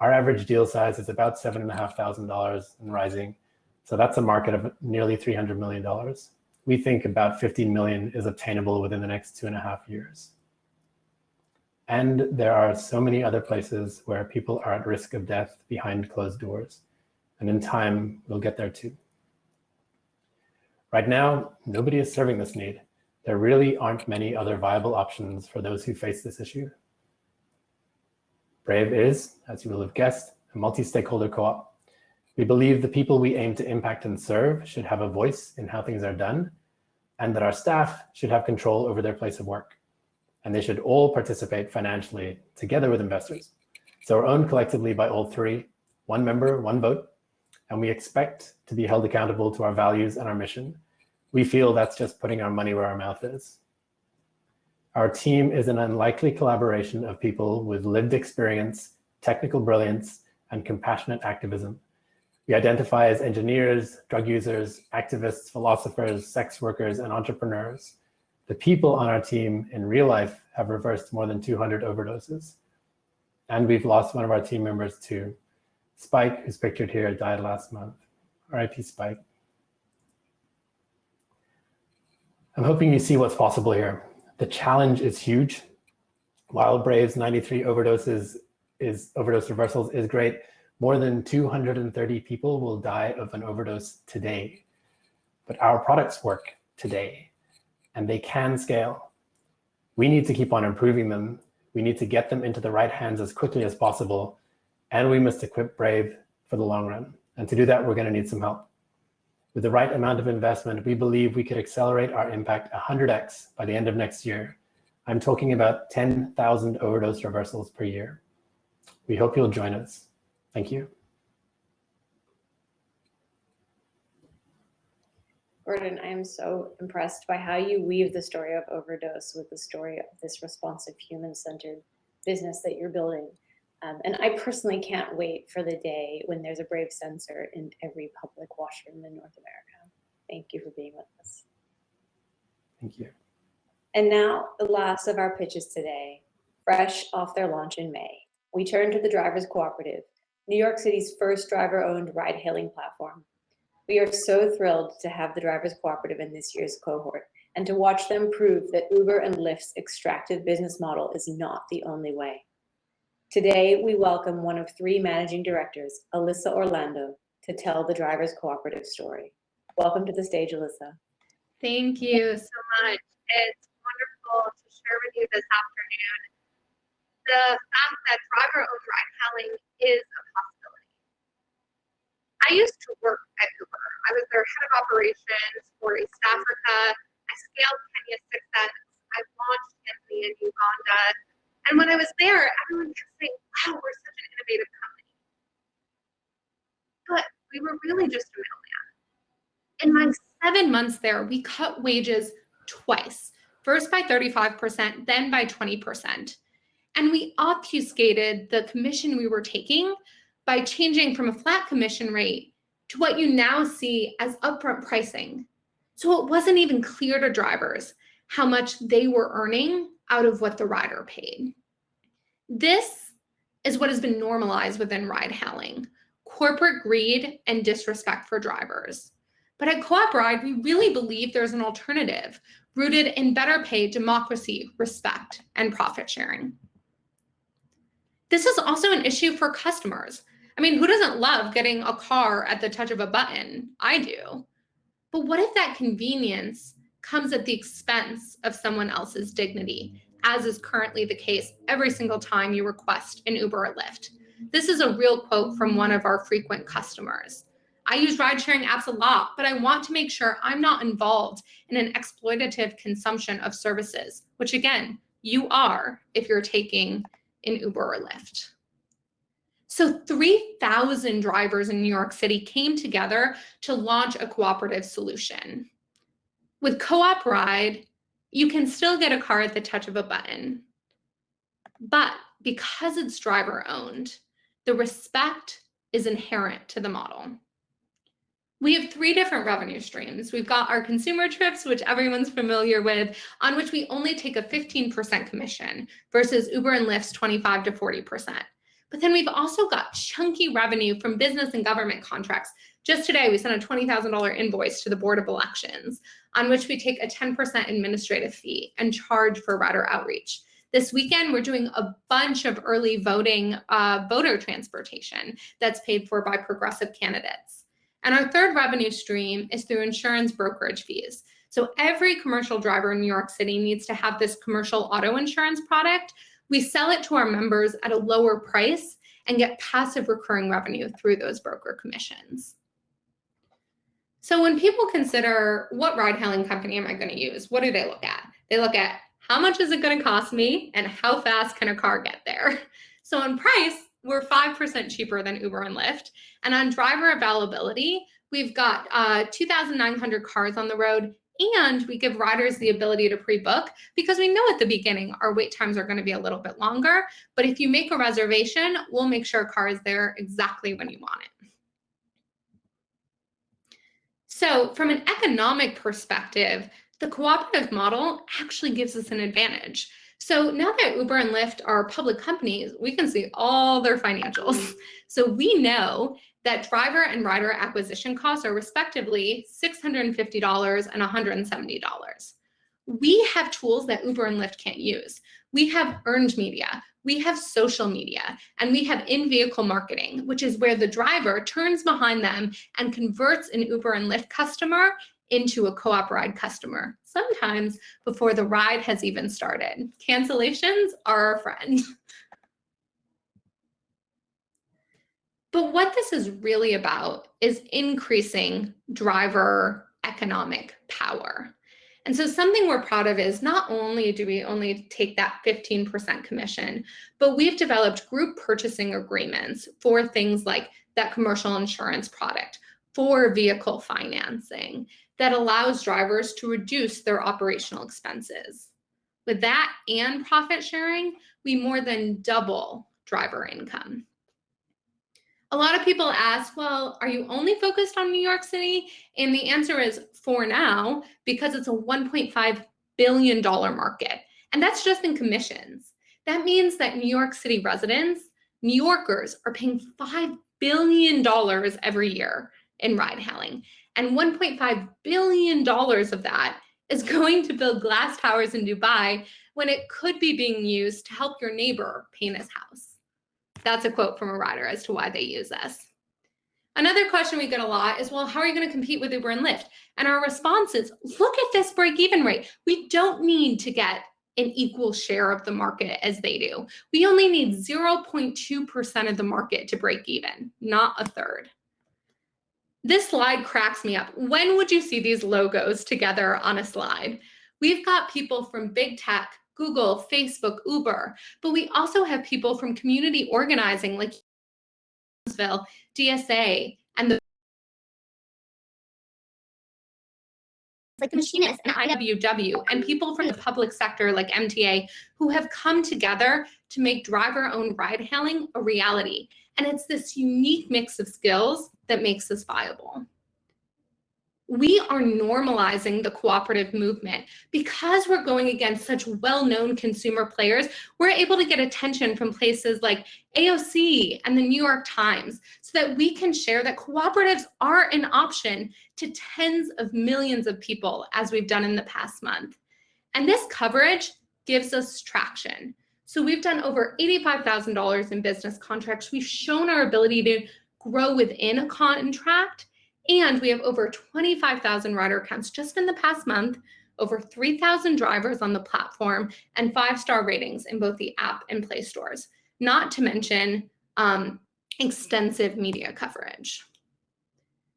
Our average deal size is about $7,500 and rising. So that's a market of nearly $300 million. We think about 15 million is obtainable within the next 2.5 years. And there are so many other places where people are at risk of death behind closed doors. And in time, we'll get there too. Right now, nobody is serving this need. There really aren't many other viable options for those who face this issue. Brave is, as you will have guessed, a multi-stakeholder co-op. We believe the people we aim to impact and serve should have a voice in how things are done, and that our staff should have control over their place of work. And they should all participate financially together with investors. So we're owned collectively by all three, one member, one vote, and we expect to be held accountable to our values and our mission. We feel that's just putting our money where our mouth is. Our team is an unlikely collaboration of people with lived experience, technical brilliance, and compassionate activism. We identify as engineers, drug users, activists, philosophers, sex workers, and entrepreneurs. The people on our team in real life have reversed more than 200 overdoses. And we've lost one of our team members too. Spike, who's pictured here, died last month. RIP Spike. I'm hoping you see what's possible here. The challenge is huge. While Brave's 93 overdose reversals is great, more than 230 people will die of an overdose today. But our products work today, and they can scale. We need to keep on improving them. We need to get them into the right hands as quickly as possible, and we must equip Brave for the long run. And to do that, we're going to need some help. With the right amount of investment, we believe we could accelerate our impact 100x by the end of next year. I'm talking about 10,000 overdose reversals per year. We hope you'll join us. Thank you. Gordon, I am so impressed by how you weave the story of overdose with the story of this responsive, human-centered business that you're building. And I personally can't wait for the day when there's a Brave sensor in every public washroom in North America. Thank you for being with us. Thank you. And now the last of our pitches today, fresh off their launch in May. We turn to the Drivers Cooperative, New York City's first driver-owned ride-hailing platform. We are so thrilled to have the Drivers Cooperative in this year's cohort and to watch them prove that Uber and Lyft's extractive business model is not the only way. Today, we welcome one of three managing directors, Alyssa Orlando, to tell the Drivers Cooperative story. Welcome to the stage, Alyssa. Thank you so much. It's wonderful to share with you this afternoon the fact that driver-owned ride-hailing is a possibility. I used to work at Uber. I was their head of operations for East Africa. I scaled Kenya 6x. I launched Tanzania and Uganda. And when I was there, everyone kept saying, wow, we're such an innovative company. But we were really just a middleman. In my 7 months there, we cut wages twice. first by 35%, then by 20%. And we obfuscated the commission we were taking by changing from a flat commission rate to what you now see as upfront pricing. So it wasn't even clear to drivers how much they were earning out of what the rider paid. This is what has been normalized within ride hailing: corporate greed and disrespect for drivers. But at Co-op Ride, we really believe there's an alternative rooted in better pay, democracy, respect, and profit sharing. This is also an issue for customers. I mean, who doesn't love getting a car at the touch of a button? I do. But what if that convenience comes at the expense of someone else's dignity, as is currently the case every single time you request an Uber or Lyft? This is a real quote from one of our frequent customers. I use ride-sharing apps a lot, but I want to make sure I'm not involved in an exploitative consumption of services, which again, you are if you're taking an Uber or Lyft. So 3,000 drivers in New York City came together to launch a cooperative solution. With Co-op Ride, you can still get a car at the touch of a button. But because it's driver-owned, the respect is inherent to the model. We have 3 different revenue streams. We've got our consumer trips, which everyone's familiar with, on which we only take a 15% commission versus Uber and Lyft's 25 to 40%. But then we've also got chunky revenue from business and government contracts. Just today, we sent a $20,000 invoice to the Board of Elections, on which we take a 10% administrative fee and charge for rider outreach. This weekend, we're doing a bunch of early voting voter transportation that's paid for by progressive candidates. And our third revenue stream is through insurance brokerage fees. So every commercial driver in New York City needs to have this commercial auto insurance product. We sell it to our members at a lower price and get passive recurring revenue through those broker commissions. So when people consider what ride-hailing company am I going to use, what do they look at? They look at how much is it going to cost me and how fast can a car get there? So on price, we're 5% cheaper than Uber and Lyft. And on driver availability, we've got 2,900 cars on the road, and we give riders the ability to pre-book because we know at the beginning our wait times are going to be a little bit longer. But if you make a reservation, we'll make sure a car is there exactly when you want it. So from an economic perspective, the cooperative model actually gives us an advantage. So now that Uber and Lyft are public companies, we can see all their financials. So we know that driver and rider acquisition costs are respectively $650 and $170. We have tools that Uber and Lyft can't use. We have earned media, we have social media, and we have in-vehicle marketing, which is where the driver turns behind them and converts an Uber and Lyft customer into a Co-op Ride customer, sometimes before the ride has even started. Cancellations are our friend. But what this is really about is increasing driver economic power. And so something we're proud of is not only do we only take that 15% commission, but we've developed group purchasing agreements for things like that commercial insurance product, for vehicle financing, that allows drivers to reduce their operational expenses. With that and profit sharing, we more than double driver income. A lot of people ask, well, are you only focused on New York City? And the answer is for now, because it's a $1.5 billion market. And that's just in commissions. That means that New York City residents, New Yorkers, are paying $5 billion every year in ride hailing. And $1.5 billion of that is going to build glass towers in Dubai when it could be being used to help your neighbor paint his house. That's a quote from a rider as to why they use this. Another question we get a lot is, well, how are you going to compete with Uber and Lyft? And our response is, look at this break-even rate. We don't need to get an equal share of the market as they do. We only need 0.2% of the market to break even, not a third. This slide cracks me up. When would you see these logos together on a slide? We've got people from big tech, Google, Facebook, Uber, but we also have people from community organizing like DSA, and the like the machinists and IWW and people from the public sector like MTA who have come together to make driver-owned ride-hailing a reality. And it's this unique mix of skills that makes this viable. We are normalizing the cooperative movement. Because we're going against such well-known consumer players, we're able to get attention from places like AOC and the New York Times so that we can share that cooperatives are an option to tens of millions of people, as we've done in the past month. And this coverage gives us traction. So we've done over $85,000 in business contracts. We've shown our ability to grow within a contract. And we have over 25,000 rider accounts just in the past month, over 3,000 drivers on the platform, and 5-star ratings in both the app and Play stores, not to mention extensive media coverage.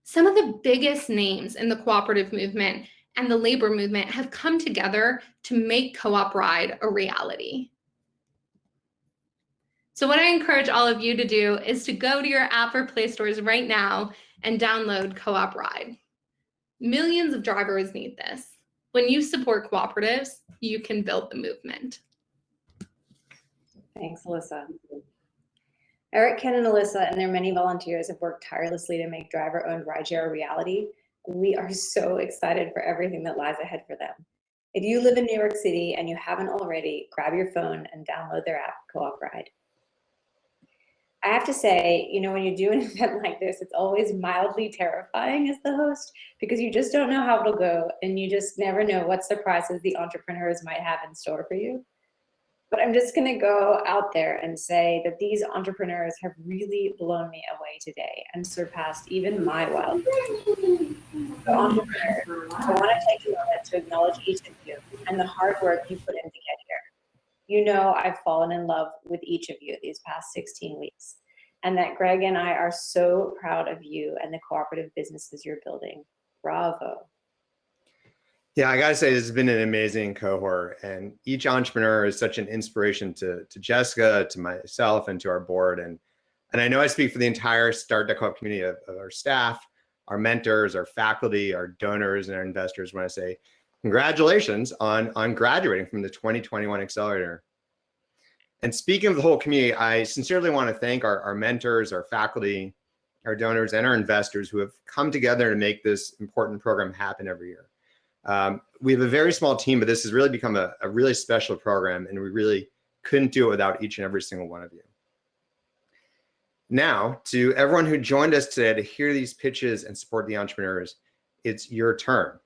Some of the biggest names in the cooperative movement and the labor movement have come together to make Co-op Ride a reality. So what I encourage all of you to do is to go to your app or Play stores right now and download Co-op Ride. Millions of drivers need this. When you support cooperatives, you can build the movement. Thanks, Alyssa. Eric, Ken, and Alyssa and their many volunteers have worked tirelessly to make driver-owned rideshare a reality. We are so excited for everything that lies ahead for them. If you live in New York City and you haven't already, grab your phone and download their app, Co-op Ride. I have to say, you know, when you do an event like this, it's always mildly terrifying as the host because you just don't know how it'll go and you just never know what surprises the entrepreneurs might have in store for you. But I'm just gonna go out there and say that these entrepreneurs have really blown me away today and surpassed even my wildest dreams. So entrepreneurs, I wanna take a moment to acknowledge each of you and the hard work you put in to get here. You know I've fallen in love with each of you these past 16 weeks, and that Greg and I are so proud of you and the cooperative businesses you're building. Bravo. Yeah, I gotta say, this has been an amazing cohort, and each entrepreneur is such an inspiration to Jessica, to myself, and to our board. And I know I speak for the entire Start.coop community of our staff, our mentors, our faculty, our donors, and our investors when I say congratulations on graduating from the 2021 accelerator. And speaking of the whole community, I sincerely want to thank our mentors, our faculty, our donors, and our investors who have come together to make this important program happen every year. We have a very small team, but this has really become a really special program, and we really couldn't do it without each and every single one of you. Now, to everyone who joined us today to hear these pitches and support the entrepreneurs, it's your turn.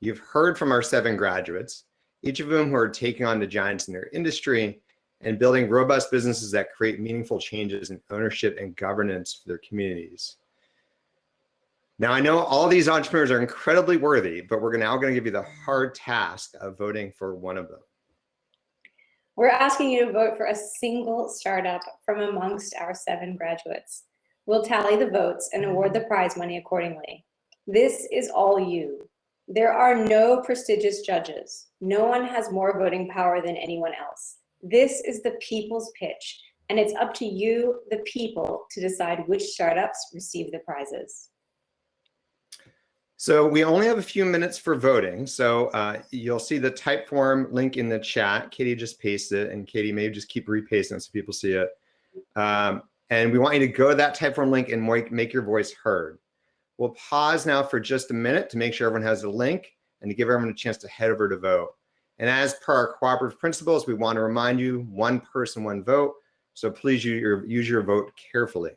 You've heard from our 7 graduates, each of whom who are taking on the giants in their industry and building robust businesses that create meaningful changes in ownership and governance for their communities. Now, I know all these entrepreneurs are incredibly worthy, but we're now going to give you the hard task of voting for one of them. We're asking you to vote for a single startup from amongst our 7 graduates. We'll tally the votes and award the prize money accordingly. This is all you. There are no prestigious judges. No one has more voting power than anyone else. This is the people's pitch, and it's up to you, the people, to decide which startups receive the prizes. So we only have a few minutes for voting. So you'll see the type form link in the chat. Katie just pasted it, and Katie, maybe just keep repasting it so people see it. And we want you to go to that type form link and make your voice heard. We'll pause now for just a minute to make sure everyone has the link and to give everyone a chance to head over to vote. And as per our cooperative principles, we want to remind you, 1 person, 1 vote. So please use your vote carefully.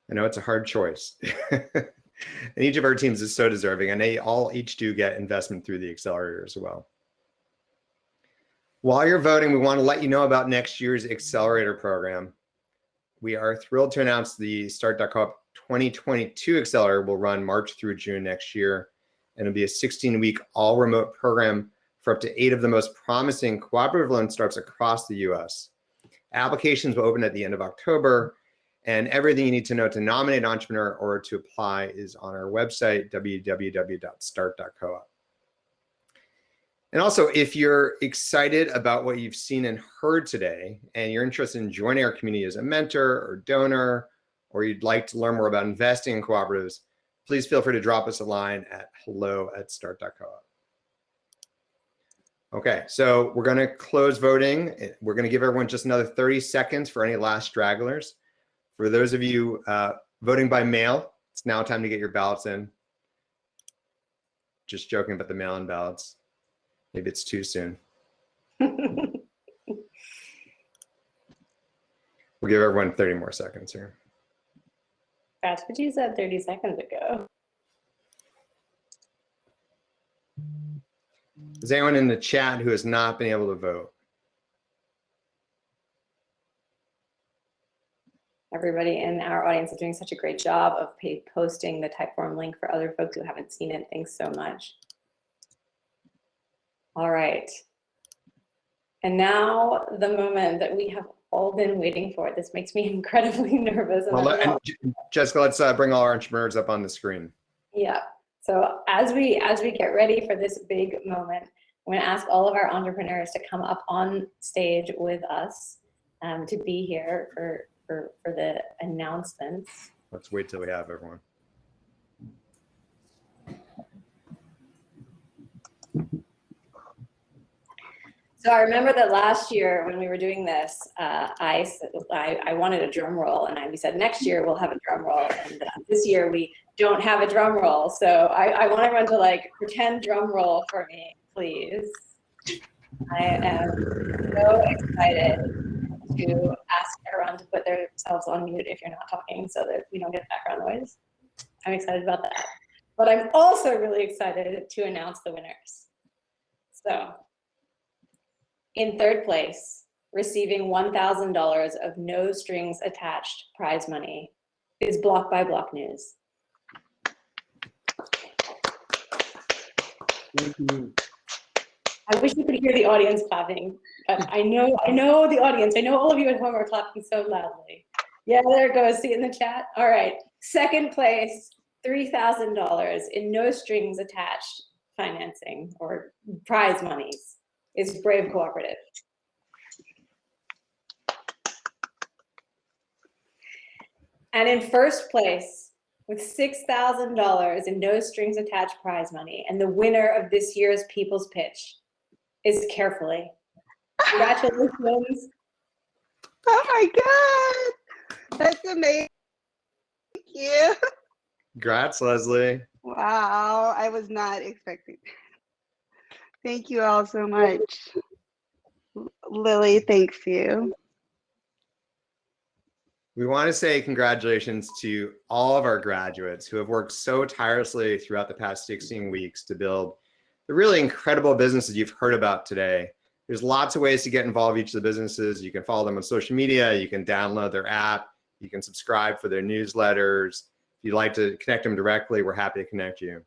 I know it's a hard choice. And each of our teams is so deserving, and they each do get investment through the accelerator as well. While you're voting, we want to let you know about next year's accelerator program. We are thrilled to announce the Start.coop 2022 accelerator will run March through June next year. and it'll be a 16-week all-remote program for up to 8 of the most promising cooperative loan startups across the US. Applications will open at the end of October, and everything you need to know to nominate an entrepreneur or to apply is on our website, www.start.coop. And also, if you're excited about what you've seen and heard today, and you're interested in joining our community as a mentor or donor, or you'd like to learn more about investing in cooperatives, please feel free to drop us a line at hello@start.coop. Okay, so we're going to close voting. We're going to give everyone just another 30 seconds for any last stragglers. For those of you voting by mail, it's now time to get your ballots in. Just joking about the mail-in ballots. Maybe it's too soon. We'll give everyone 30 more seconds here. That's what you said 30 seconds ago. Is anyone in the chat who has not been able to vote? Everybody in our audience is doing such a great job of posting the Typeform link for other folks who haven't seen it. Thanks so much. All right. And now the moment that we have all been waiting for. This makes me incredibly nervous. And Jessica, let's bring all our entrepreneurs up on the screen. Yeah. So as we get ready for this big moment, I'm going to ask all of our entrepreneurs to come up on stage with us to be here for the announcements. Let's wait till we have everyone. So I remember that last year when we were doing this, I wanted a drum roll, and we said next year we'll have a drum roll, and this year we don't have a drum roll. So I want everyone to like pretend drum roll for me, please. I am so excited to ask everyone to put themselves on mute if you're not talking so that we don't get background noise. I'm excited about that. But I'm also really excited to announce the winners. So in third place, receiving $1,000 of no strings attached prize money is Bloc by Bloc News. Thank you. I wish you could hear the audience clapping, but I know the audience. I know all of you at home are clapping so loudly. Yeah, there it goes. See it in the chat? All right. Second place, $3,000 in no strings attached financing or prize monies is Brave Cooperative. And in first place, with $6,000 in no strings attached prize money, and the winner of this year's People's Pitch is Carefully. Congratulations. Oh my God, that's amazing. Thank you. Congrats, Leslie. Wow, I was not expecting. Thank you all so much. Lily, thanks you. We want to say congratulations to all of our graduates who have worked so tirelessly throughout the past 16 weeks to build the really incredible businesses you've heard about today. There's lots of ways to get involved with each of the businesses. You can follow them on social media. You can download their app. You can subscribe for their newsletters. If you'd like to connect them directly, we're happy to connect you.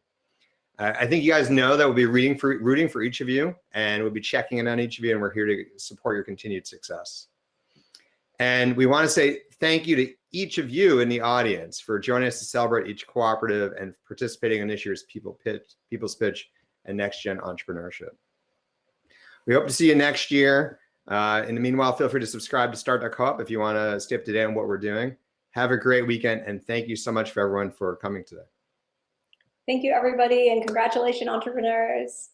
I think you guys know that we'll be rooting for each of you, and we'll be checking in on each of you, and we're here to support your continued success. And we want to say thank you to each of you in the audience for joining us to celebrate each cooperative and participating in this year's People's Pitch and Next Gen Entrepreneurship. We hope to see you next year. In the meanwhile, feel free to subscribe to Start.coop if you want to stay up to date on what we're doing. Have a great weekend, and thank you so much for everyone for coming today. Thank you, everybody, and congratulations, entrepreneurs.